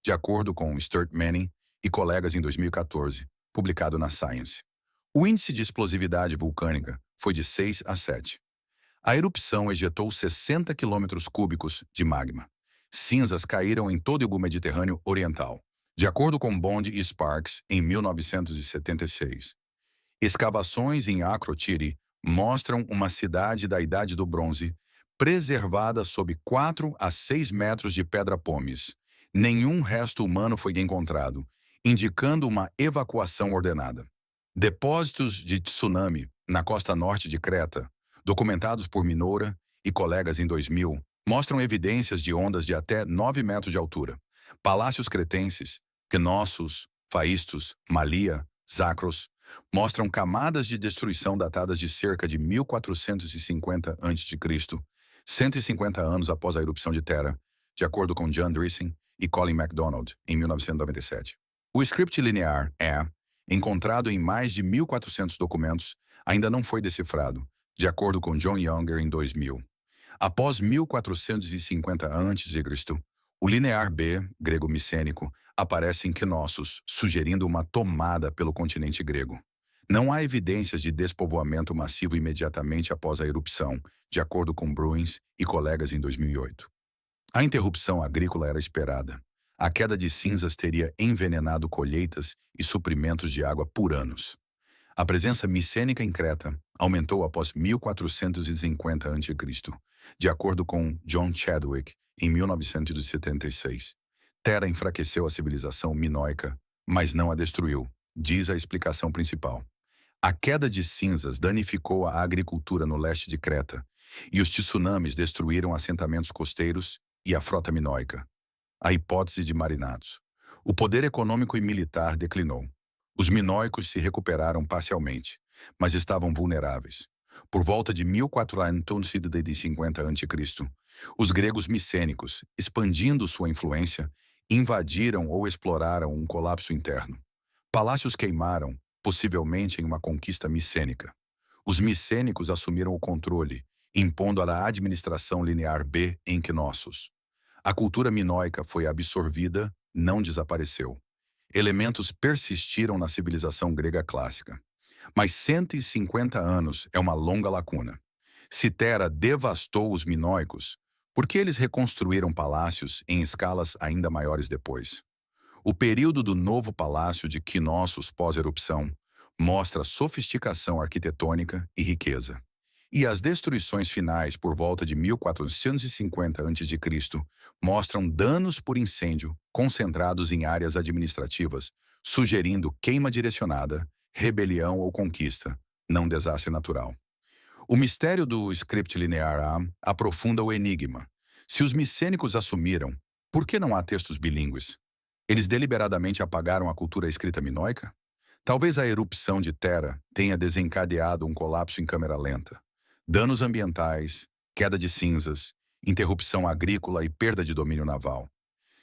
de acordo com Stuart Manning e colegas em 2014, publicado na Science. O índice de explosividade vulcânica foi de 6 a 7. A erupção ejetou 60 quilômetros cúbicos de magma. Cinzas caíram em todo o Mediterrâneo Oriental, de acordo com Bond e Sparks, em 1976. Escavações em Akrotiri mostram uma cidade da Idade do Bronze preservada sob 4 a 6 metros de pedra-pomes. Nenhum resto humano foi encontrado, indicando uma evacuação ordenada. Depósitos de tsunami na costa norte de Creta, documentados por Minora e colegas em 2000, mostram evidências de ondas de até 9 metros de altura. Palácios cretenses, Knossos, Faistos, Malia, Zakros, mostram camadas de destruição datadas de cerca de 1450 a.C., 150 anos após a erupção de Terra, de acordo com John Drissing e Colin MacDonald, em 1997. O script linear E, encontrado em mais de 1.400 documentos, ainda não foi decifrado, de acordo com John Younger em 2000. Após 1450 a.C., o linear B, grego micênico, aparece em Knossos, sugerindo uma tomada pelo continente grego. Não há evidências de despovoamento massivo imediatamente após a erupção, de acordo com Bruins e colegas em 2008. A interrupção agrícola era esperada. A queda de cinzas teria envenenado colheitas e suprimentos de água por anos. A presença micênica em Creta aumentou após 1450 a.C., de acordo com John Chadwick, em 1976. Terra enfraqueceu a civilização minoica, mas não a destruiu, diz a explicação principal. A queda de cinzas danificou a agricultura no leste de Creta, e os tsunamis destruíram assentamentos costeiros e a frota minoica. A hipótese de marinados. O poder econômico e militar declinou. Os minoicos se recuperaram parcialmente, mas estavam vulneráveis. Por volta de 1450 a.C., os gregos micênicos, expandindo sua influência, invadiram ou exploraram um colapso interno. Palácios queimaram, possivelmente em uma conquista micênica. Os micênicos assumiram o controle, impondo a administração linear B em Knossos. A cultura minoica foi absorvida, não desapareceu. Elementos persistiram na civilização grega clássica. Mas 150 anos é uma longa lacuna. Se Terra devastou os minoicos, por que eles reconstruíram palácios em escalas ainda maiores depois? O período do novo palácio de Knossos pós-erupção mostra sofisticação arquitetônica e riqueza. E as destruições finais por volta de 1450 a.C. mostram danos por incêndio concentrados em áreas administrativas, sugerindo queima direcionada, rebelião ou conquista, não desastre natural. O mistério do script linear A aprofunda o enigma. Se os micênicos assumiram, por que não há textos bilíngues? Eles deliberadamente apagaram a cultura escrita minoica? Talvez a erupção de Terra tenha desencadeado um colapso em câmera lenta. Danos ambientais, queda de cinzas, interrupção agrícola e perda de domínio naval.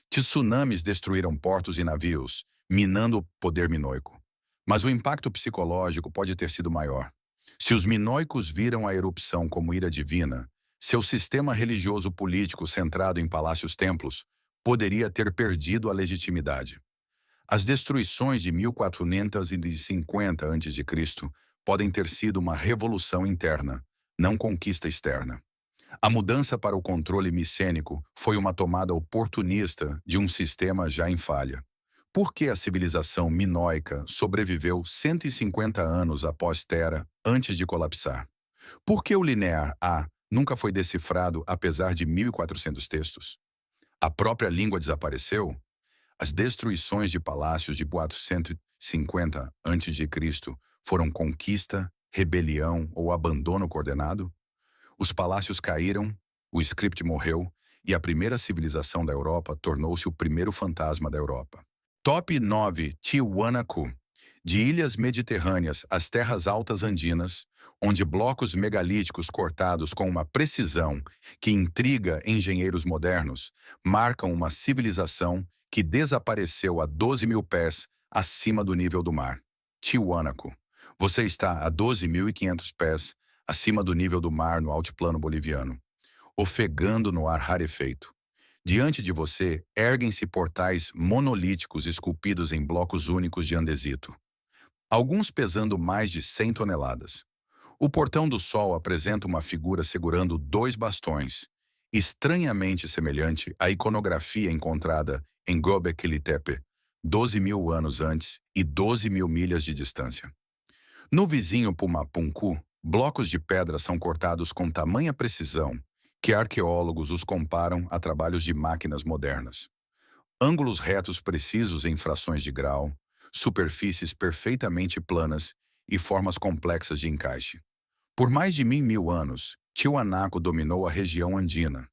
Tsunamis destruíram portos e navios, minando o poder minoico. Mas o impacto psicológico pode ter sido maior. Se os minoicos viram a erupção como ira divina, seu sistema religioso-político centrado em palácios-templos poderia ter perdido a legitimidade. As destruições de 1450 a.C. podem ter sido uma revolução interna, não conquista externa. A mudança para o controle micênico foi uma tomada oportunista de um sistema já em falha. Por que a civilização minoica sobreviveu 150 anos após Terra antes de colapsar? Por que o linear A nunca foi decifrado apesar de 1.400 textos? A própria língua desapareceu? As destruições de palácios de 450 a.C. foram conquista, rebelião ou abandono coordenado? Os palácios caíram, o script morreu e a primeira civilização da Europa tornou-se o primeiro fantasma da Europa. Top 9 Tiwanaku. De ilhas mediterrâneas às terras altas andinas, onde blocos megalíticos cortados com uma precisão que intriga engenheiros modernos marcam uma civilização que desapareceu a 12.000 pés acima do nível do mar. Tiwanaku. Você está a 12.500 pés acima do nível do mar no altiplano boliviano, ofegando no ar rarefeito. Diante de você, erguem-se portais monolíticos esculpidos em blocos únicos de andesito, alguns pesando mais de 100 toneladas. O Portão do Sol apresenta uma figura segurando dois bastões, estranhamente semelhante à iconografia encontrada em Göbekli Tepe, 12.000 anos antes e 12.000 milhas de distância. No vizinho Pumapunku, blocos de pedra são cortados com tamanha precisão que arqueólogos os comparam a trabalhos de máquinas modernas. Ângulos retos precisos em frações de grau, superfícies perfeitamente planas e formas complexas de encaixe. Por mais de 1.000 anos, Tiwanaku dominou a região andina,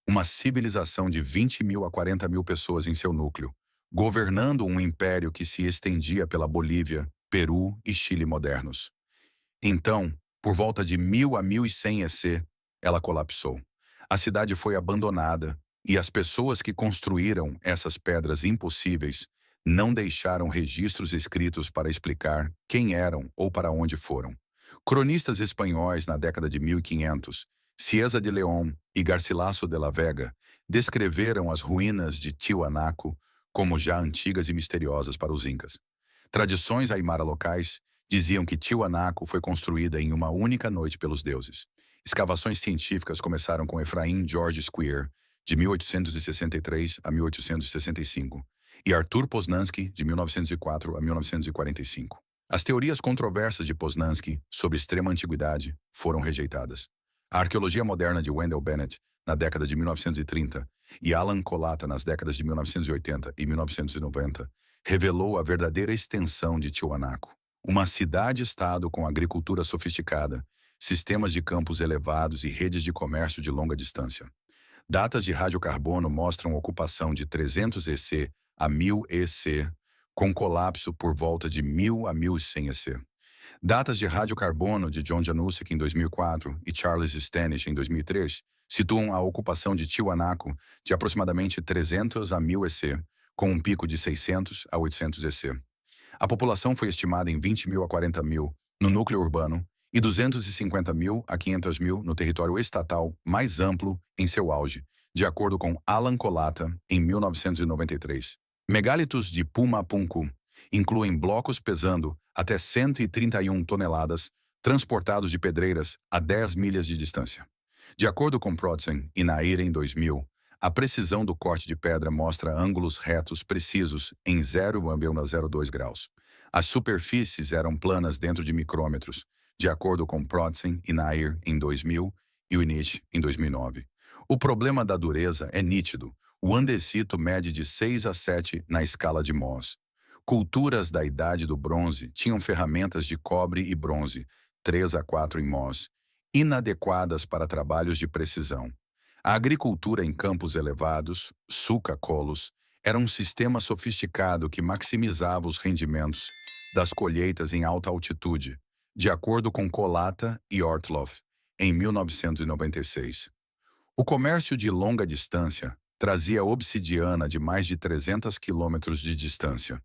uma civilização de 20.000 a 40.000 pessoas em seu núcleo, governando um império que se estendia pela Bolívia, Peru e Chile modernos. Então, por volta de 1000 a 1100 EC, ela colapsou. A cidade foi abandonada e as pessoas que construíram essas pedras impossíveis não deixaram registros escritos para explicar quem eram ou para onde foram. Cronistas espanhóis na década de 1500, Cieza de León e Garcilaso de la Vega, descreveram as ruínas de Tiwanaku como já antigas e misteriosas para os incas. Tradições aimara locais diziam que Tiwanaku foi construída em uma única noite pelos deuses. Escavações científicas começaram com Efraim George Squier, de 1863 a 1865, e Arthur Poznański, de 1904 a 1945. As teorias controversas de Poznański sobre extrema antiguidade foram rejeitadas. A arqueologia moderna de Wendell Bennett, na década de 1930, e Alan Colata nas décadas de 1980 e 1990, revelou a verdadeira extensão de Tiwanaku. Uma cidade-estado com agricultura sofisticada, sistemas de campos elevados e redes de comércio de longa distância. Datas de radiocarbono mostram ocupação de 300 EC a 1000 EC, com colapso por volta de 1000 a 1100 EC. Datas de radiocarbono de John Januszek em 2004 e Charles Stanish em 2003 situam a ocupação de Tiwanaku de aproximadamente 300 a 1000 EC, com um pico de 600 a 800 EC. A população foi estimada em 20.000 a 40.000 no núcleo urbano e 250.000 a 500.000 no território estatal mais amplo em seu auge, de acordo com Alan Colata, em 1993. Megalitos de Pumapunku incluem blocos pesando até 131 toneladas, transportados de pedreiras a 10 milhas de distância. De acordo com Prodsen e Nair em 2000, a precisão do corte de pedra mostra ângulos retos precisos em 0,02 graus. As superfícies eram planas dentro de micrômetros, de acordo com Prodsen e Nair em 2000 e Winich em 2009. O problema da dureza é nítido. O andesito mede de 6 a 7 na escala de Mohs. Culturas da Idade do Bronze tinham ferramentas de cobre e bronze, 3 a 4 em Mohs, inadequadas para trabalhos de precisão. A agricultura em campos elevados, suca-colos, era um sistema sofisticado que maximizava os rendimentos das colheitas em alta altitude, de acordo com Colata e Ortloff, em 1996. O comércio de longa distância trazia obsidiana de mais de 300 quilômetros de distância,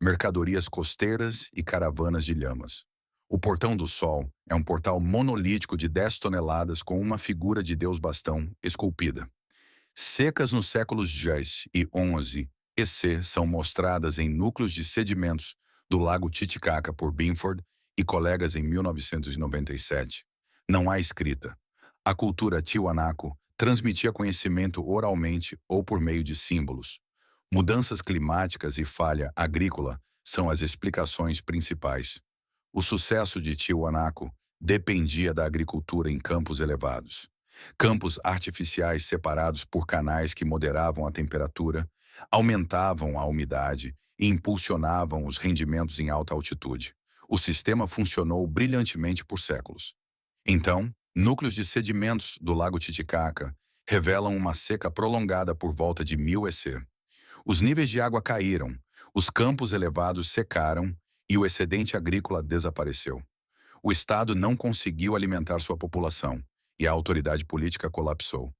mercadorias costeiras e caravanas de lhamas. O Portão do Sol é um portal monolítico de 10 toneladas com uma figura de Deus bastão esculpida. Secas nos séculos X e XI EC são mostradas em núcleos de sedimentos do lago Titicaca por Binford e colegas em 1997. Não há escrita. A cultura Tiwanaku transmitia conhecimento oralmente ou por meio de símbolos. Mudanças climáticas e falha agrícola são as explicações principais. O sucesso de Tiwanaku dependia da agricultura em campos elevados. Campos artificiais separados por canais que moderavam a temperatura, aumentavam a umidade e impulsionavam os rendimentos em alta altitude. O sistema funcionou brilhantemente por séculos. Então, núcleos de sedimentos do lago Titicaca revelam uma seca prolongada por volta de 1000 EC. Os níveis de água caíram, os campos elevados secaram e o excedente agrícola desapareceu. O Estado não conseguiu alimentar sua população e a autoridade política colapsou.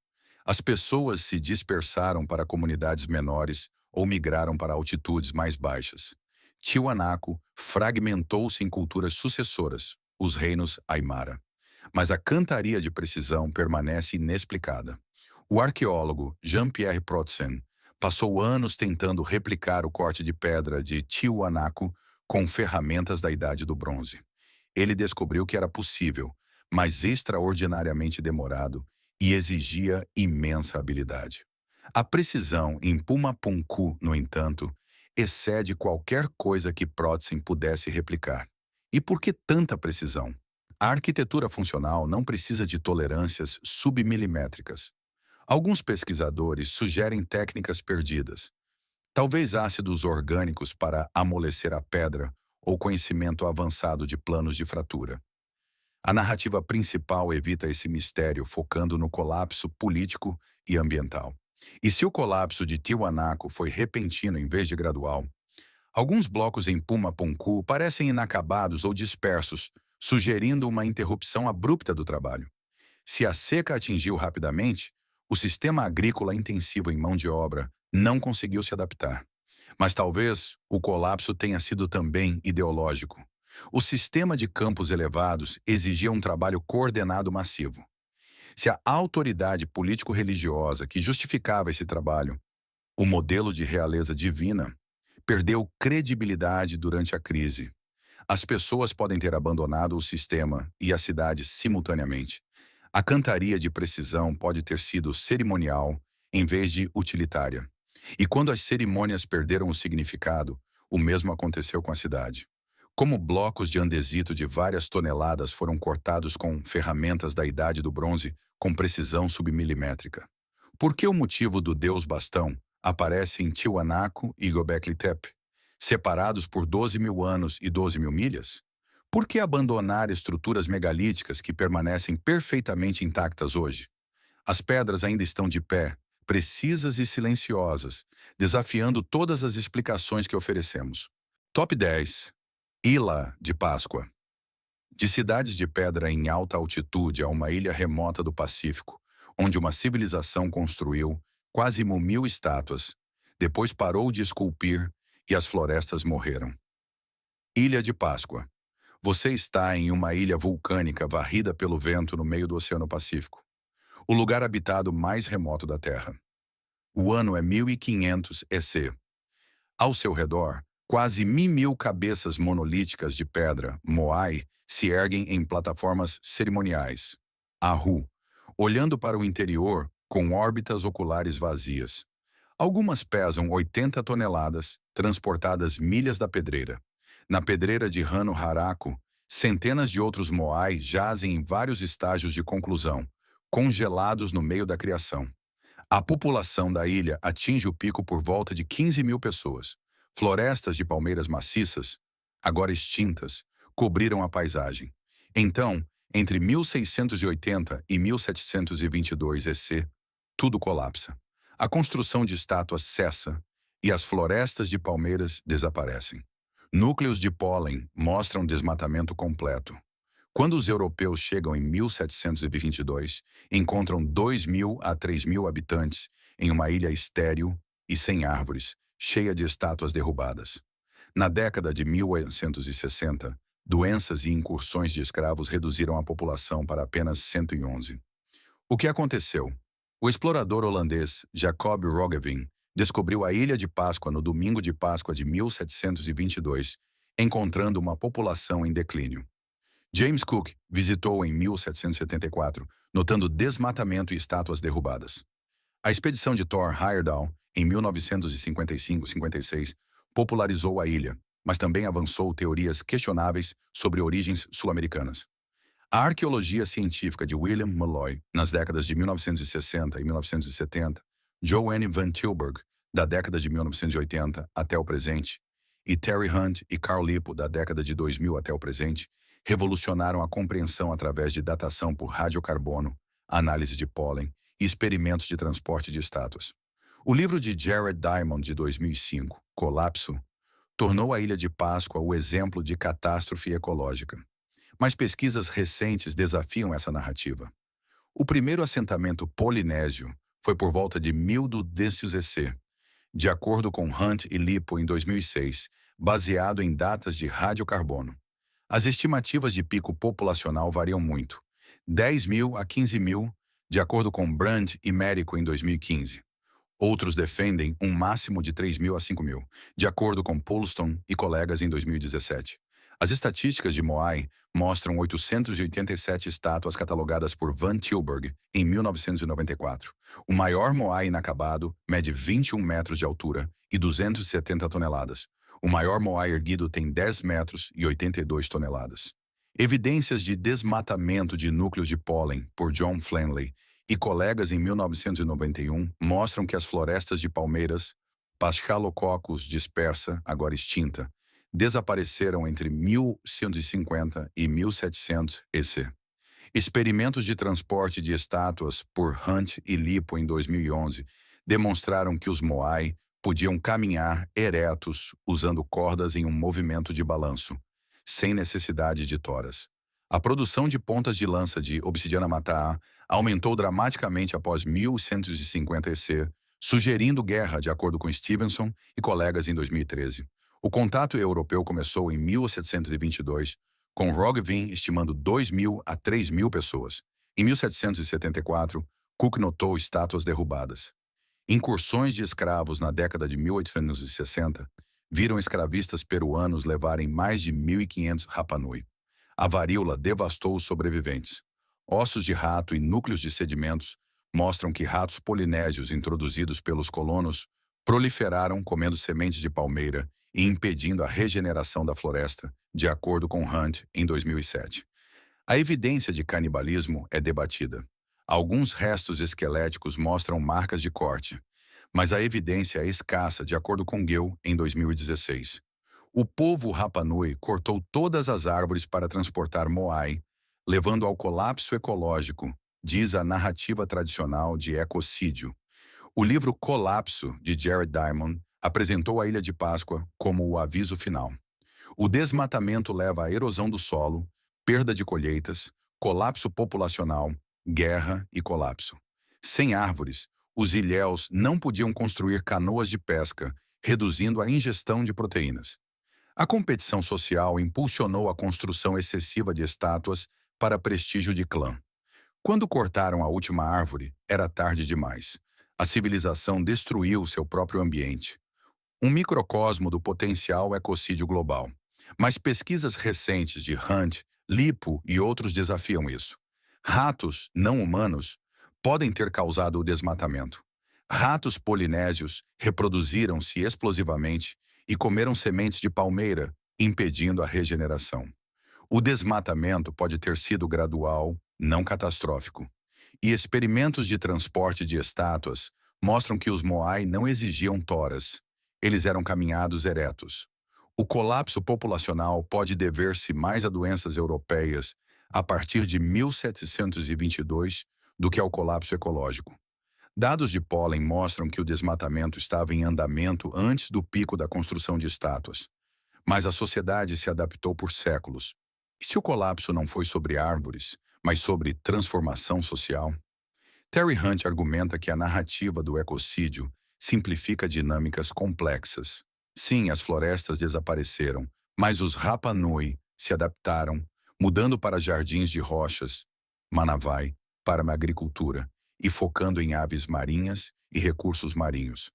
As pessoas se dispersaram para comunidades menores ou migraram para altitudes mais baixas. Tiwanaku fragmentou-se em culturas sucessoras, os reinos Aymara. Mas a cantaria de precisão permanece inexplicada. O arqueólogo Jean-Pierre Protsen passou anos tentando replicar o corte de pedra de Tiwanaku com ferramentas da Idade do Bronze. Ele descobriu que era possível, mas extraordinariamente demorado e exigia imensa habilidade. A precisão em Pumapunku, no entanto, excede qualquer coisa que Protsen pudesse replicar. E por que tanta precisão? A arquitetura funcional não precisa de tolerâncias submilimétricas. Alguns pesquisadores sugerem técnicas perdidas. Talvez ácidos orgânicos para amolecer a pedra ou conhecimento avançado de planos de fratura. A narrativa principal evita esse mistério, focando no colapso político e ambiental. E se o colapso de Tiwanaku foi repentino em vez de gradual, alguns blocos em Pumapunku parecem inacabados ou dispersos, sugerindo uma interrupção abrupta do trabalho. Se a seca atingiu rapidamente, o sistema agrícola intensivo em mão de obra não conseguiu se adaptar. Mas talvez o colapso tenha sido também ideológico. O sistema de campos elevados exigia um trabalho coordenado massivo. Se a autoridade político-religiosa que justificava esse trabalho, o modelo de realeza divina, perdeu credibilidade durante a crise, as pessoas podem ter abandonado o sistema e a cidade simultaneamente. A cantaria de precisão pode ter sido cerimonial em vez de utilitária. E quando as cerimônias perderam o significado, o mesmo aconteceu com a cidade. Como blocos de andesito de várias toneladas foram cortados com ferramentas da Idade do Bronze com precisão submilimétrica. Por que o motivo do deus bastão aparece em Tiwanaku e Göbekli Tepe, separados por 12.000 anos e 12.000 milhas? Por que abandonar estruturas megalíticas que permanecem perfeitamente intactas hoje? As pedras ainda estão de pé, precisas e silenciosas, desafiando todas as explicações que oferecemos. Top 10. Ilha de Páscoa. De cidades de pedra em alta altitude a uma ilha remota do Pacífico, onde uma civilização construiu quase 1.000 estátuas, depois parou de esculpir e as florestas morreram. Ilha de Páscoa. Você está em uma ilha vulcânica varrida pelo vento no meio do Oceano Pacífico, o lugar habitado mais remoto da Terra. O ano é 1500 EC. Ao seu redor, quase 1.000 cabeças monolíticas de pedra, moai, se erguem em plataformas cerimoniais, Ahu, olhando para o interior com órbitas oculares vazias. Algumas pesam 80 toneladas, transportadas milhas da pedreira. Na pedreira de Rano Haraku, centenas de outros moai jazem em vários estágios de conclusão, congelados no meio da criação. A população da ilha atinge o pico por volta de 15.000 pessoas. Florestas de palmeiras maciças, agora extintas, cobriram a paisagem. Então, entre 1680 e 1722 EC, tudo colapsa. A construção de estátuas cessa e as florestas de palmeiras desaparecem. Núcleos de pólen mostram desmatamento completo. Quando os europeus chegam em 1722, encontram 2.000 a 3.000 habitantes em uma ilha estéril e sem árvores, cheia de estátuas derrubadas. Na década de 1860, doenças e incursões de escravos reduziram a população para apenas 111. O que aconteceu? O explorador holandês Jacob Roggeveen descobriu a Ilha de Páscoa no domingo de Páscoa de 1722, encontrando uma população em declínio. James Cook visitou em 1774, notando desmatamento e estátuas derrubadas. A expedição de Thor Heyerdahl, em 1955-56, popularizou a ilha, mas também avançou teorias questionáveis sobre origens sul-americanas. A arqueologia científica de William Malloy, nas décadas de 1960 e 1970, Joanne Van Tilburg, da década de 1980 até o presente, e Terry Hunt e Carl Lippo, da década de 2000 até o presente, revolucionaram a compreensão através de datação por radiocarbono, análise de pólen e experimentos de transporte de estátuas. O livro de Jared Diamond, de 2005, Colapso, tornou a Ilha de Páscoa o exemplo de catástrofe ecológica. Mas pesquisas recentes desafiam essa narrativa. O primeiro assentamento polinésio foi por volta de 1200 EC, de acordo com Hunt e Lippo em 2006, baseado em datas de radiocarbono. As estimativas de pico populacional variam muito, 10.000 a 15.000, de acordo com Brand e Mérico em 2015. Outros defendem um máximo de 3.000 a 5.000, de acordo com Poulston e colegas em 2017. As estatísticas de Moai mostram 887 estátuas catalogadas por Van Tilburg em 1994. O maior Moai inacabado mede 21 metros de altura e 270 toneladas. O maior Moai erguido tem 10 metros e 82 toneladas. Evidências de desmatamento de núcleos de pólen por John Flanley e colegas em 1991 mostram que as florestas de palmeiras, Paschalococcus dispersa, agora extinta, desapareceram entre 1150 e 1700 EC. Experimentos de transporte de estátuas por Hunt e Lippo em 2011 demonstraram que os Moai podiam caminhar eretos usando cordas em um movimento de balanço, sem necessidade de toras. A produção de pontas de lança de obsidiana mataa aumentou dramaticamente após 1150 EC, sugerindo guerra, de acordo com Stevenson e colegas em 2013. O contato europeu começou em 1722, com Roggeveen estimando 2.000 a 3.000 pessoas. Em 1774, Cook notou estátuas derrubadas. Incursões de escravos na década de 1860 viram escravistas peruanos levarem mais de 1.500 Rapa Nui. A varíola devastou os sobreviventes. Ossos de rato e núcleos de sedimentos mostram que ratos polinésios introduzidos pelos colonos proliferaram comendo sementes de palmeira e impedindo a regeneração da floresta, de acordo com Hunt em 2007. A evidência de canibalismo é debatida. Alguns restos esqueléticos mostram marcas de corte, mas a evidência é escassa, de acordo com Gill em 2016. O povo Rapa Nui cortou todas as árvores para transportar Moai, levando ao colapso ecológico, diz a narrativa tradicional de ecocídio. O livro Colapso, de Jared Diamond, apresentou a Ilha de Páscoa como o aviso final. O desmatamento leva à erosão do solo, perda de colheitas, colapso populacional, guerra e colapso. Sem árvores, os ilhéus não podiam construir canoas de pesca, reduzindo a ingestão de proteínas. A competição social impulsionou a construção excessiva de estátuas para prestígio de clã. Quando cortaram a última árvore, era tarde demais. A civilização destruiu seu próprio ambiente. Um microcosmo do potencial ecocídio global. Mas pesquisas recentes de Hunt, Lippo e outros desafiam isso. Ratos não humanos podem ter causado o desmatamento. Ratos polinésios reproduziram-se explosivamente e comeram sementes de palmeira, impedindo a regeneração. O desmatamento pode ter sido gradual, não catastrófico. E experimentos de transporte de estátuas mostram que os Moai não exigiam toras. Eles eram caminhados eretos. O colapso populacional pode dever-se mais a doenças europeias a partir de 1722 do que ao colapso ecológico. Dados de pólen mostram que o desmatamento estava em andamento antes do pico da construção de estátuas. Mas a sociedade se adaptou por séculos. E se o colapso não foi sobre árvores, mas sobre transformação social? Terry Hunt argumenta que a narrativa do ecocídio simplifica dinâmicas complexas. Sim, as florestas desapareceram, mas os Rapa Nui se adaptaram, mudando para jardins de rochas, Manavai, para uma agricultura, e focando em aves marinhas e recursos marinhos.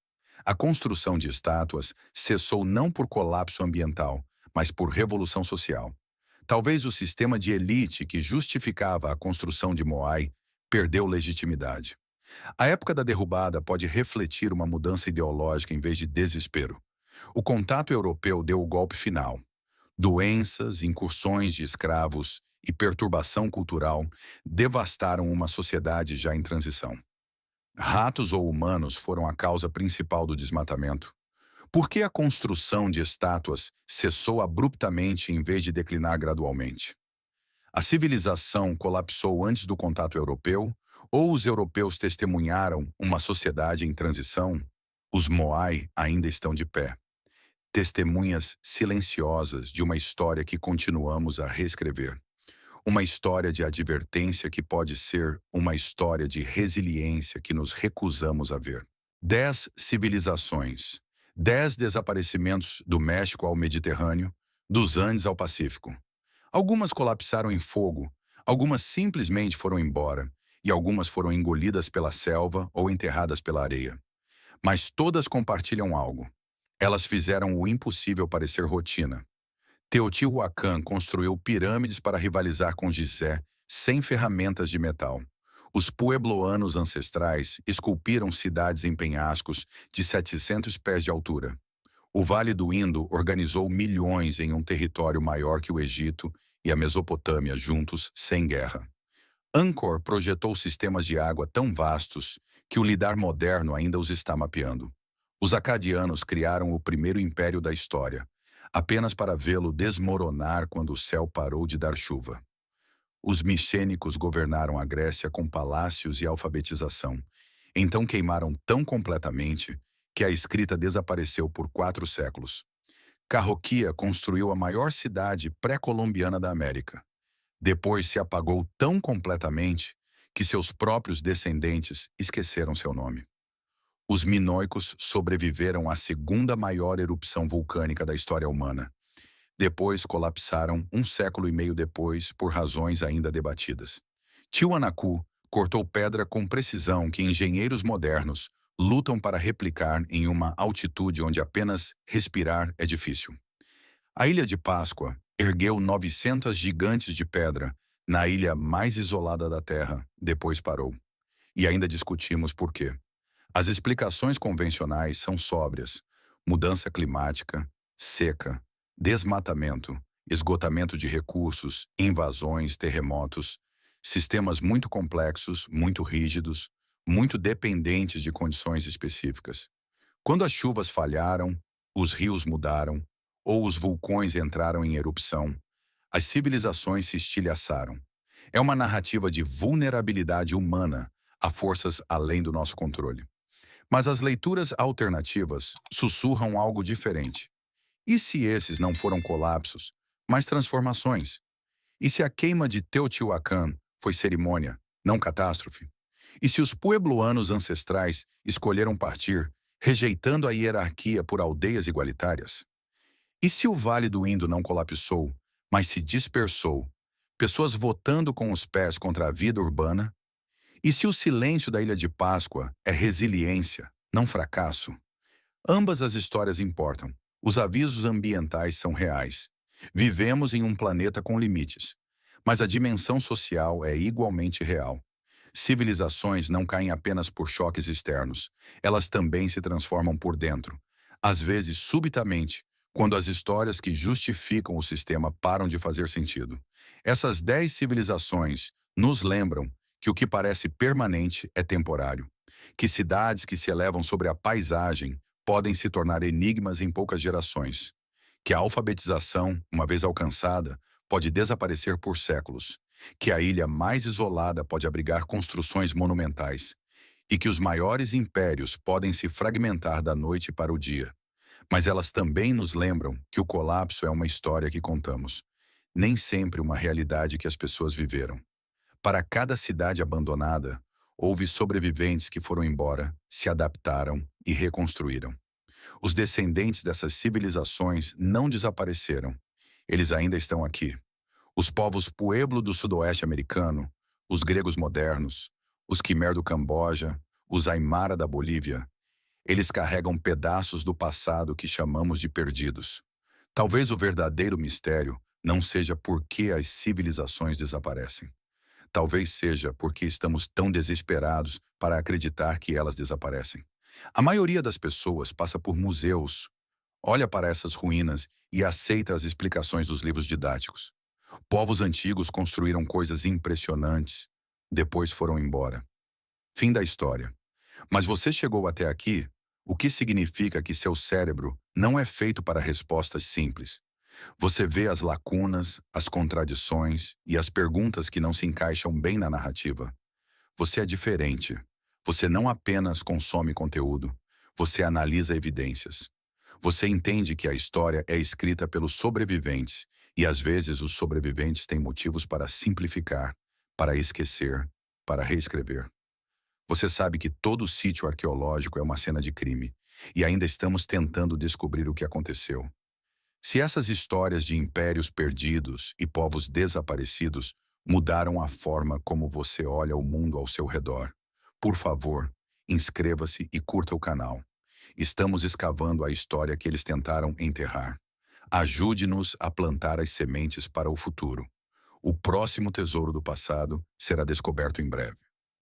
A construção de estátuas cessou não por colapso ambiental, mas por revolução social. Talvez o sistema de elite que justificava a construção de Moai perdeu legitimidade. A época da derrubada pode refletir uma mudança ideológica em vez de desespero. O contato europeu deu o golpe final. Doenças, incursões de escravos e perturbação cultural devastaram uma sociedade já em transição. Ratos ou humanos foram a causa principal do desmatamento. Por que a construção de estátuas cessou abruptamente em vez de declinar gradualmente? A civilização colapsou antes do contato europeu ou os europeus testemunharam uma sociedade em transição? Os Moai ainda estão de pé. testemunhas silenciosas de uma história que continuamos a reescrever. Uma história de advertência que pode ser uma história de resiliência que nos recusamos a ver. 10 civilizações. 10 desaparecimentos do México ao Mediterrâneo, dos Andes ao Pacífico. Algumas colapsaram em fogo, algumas simplesmente foram embora, e algumas foram engolidas pela selva ou enterradas pela areia. Mas todas compartilham algo. Elas fizeram o impossível parecer rotina. Teotihuacan construiu pirâmides para rivalizar com Gizé, sem ferramentas de metal. Os puebloanos ancestrais esculpiram cidades em penhascos de 700 pés de altura. O Vale do Indo organizou milhões em um território maior que o Egito e a Mesopotâmia juntos, sem guerra. Angkor projetou sistemas de água tão vastos que o lidar moderno ainda os está mapeando. Os acadianos criaram o primeiro império da história, apenas para vê-lo desmoronar quando o céu parou de dar chuva. Os micênicos governaram a Grécia com palácios e alfabetização. Então queimaram tão completamente que a escrita desapareceu por 4 séculos. Cahokia construiu a maior cidade pré-colombiana da América. Depois se apagou tão completamente que seus próprios descendentes esqueceram seu nome. Os minoicos sobreviveram à segunda maior erupção vulcânica da história humana. Depois colapsaram 1 século e meio depois por razões ainda debatidas. Tiwanaku cortou pedra com precisão que engenheiros modernos lutam para replicar em uma altitude onde apenas respirar é difícil. A Ilha de Páscoa ergueu 900 gigantes de pedra na ilha mais isolada da Terra, depois parou. E ainda discutimos por quê. As explicações convencionais são sóbrias: mudança climática, seca, desmatamento, esgotamento de recursos, invasões, terremotos, sistemas muito complexos, muito rígidos, muito dependentes de condições específicas. Quando as chuvas falharam, os rios mudaram, ou os vulcões entraram em erupção, as civilizações se estilhaçaram. É uma narrativa de vulnerabilidade humana a forças além do nosso controle. Mas as leituras alternativas sussurram algo diferente. E se esses não foram colapsos, mas transformações? E se a queima de Teotihuacan foi cerimônia, não catástrofe? E se os puebloanos ancestrais escolheram partir, rejeitando a hierarquia por aldeias igualitárias? E se o Vale do Indo não colapsou, mas se dispersou, pessoas votando com os pés contra a vida urbana? E se o silêncio da Ilha de Páscoa é resiliência, não fracasso? Ambas as histórias importam. Os avisos ambientais são reais. Vivemos em um planeta com limites, mas a dimensão social é igualmente real. Civilizações não caem apenas por choques externos, elas também se transformam por dentro, às vezes subitamente, quando as histórias que justificam o sistema param de fazer sentido. Essas 10 civilizações nos lembram que o que parece permanente é temporário, que cidades que se elevam sobre a paisagem podem se tornar enigmas em poucas gerações, que a alfabetização, uma vez alcançada, pode desaparecer por séculos, que a ilha mais isolada pode abrigar construções monumentais, e que os maiores impérios podem se fragmentar da noite para o dia. Mas elas também nos lembram que o colapso é uma história que contamos, nem sempre uma realidade que as pessoas viveram. Para cada cidade abandonada, houve sobreviventes que foram embora, se adaptaram e reconstruíram. Os descendentes dessas civilizações não desapareceram. Eles ainda estão aqui. Os povos Pueblo do sudoeste americano, os gregos modernos, os Khmer do Camboja, os Aymara da Bolívia, eles carregam pedaços do passado que chamamos de perdidos. Talvez o verdadeiro mistério não seja por que as civilizações desaparecem. Talvez seja porque estamos tão desesperados para acreditar que elas desaparecem. A maioria das pessoas passa por museus, olha para essas ruínas e aceita as explicações dos livros didáticos. Povos antigos construíram coisas impressionantes, depois foram embora. Fim da história. Mas você chegou até aqui, o que significa que seu cérebro não é feito para respostas simples. Você vê as lacunas, as contradições e as perguntas que não se encaixam bem na narrativa. Você é diferente. Você não apenas consome conteúdo, você analisa evidências. Você entende que a história é escrita pelos sobreviventes, e às vezes os sobreviventes têm motivos para simplificar, para esquecer, para reescrever. Você sabe que todo sítio arqueológico é uma cena de crime, e ainda estamos tentando descobrir o que aconteceu. Se essas histórias de impérios perdidos e povos desaparecidos mudaram a forma como você olha o mundo ao seu redor, por favor, inscreva-se e curta o canal. Estamos escavando a história que eles tentaram enterrar. Ajude-nos a plantar as sementes para o futuro. O próximo tesouro do passado será descoberto em breve.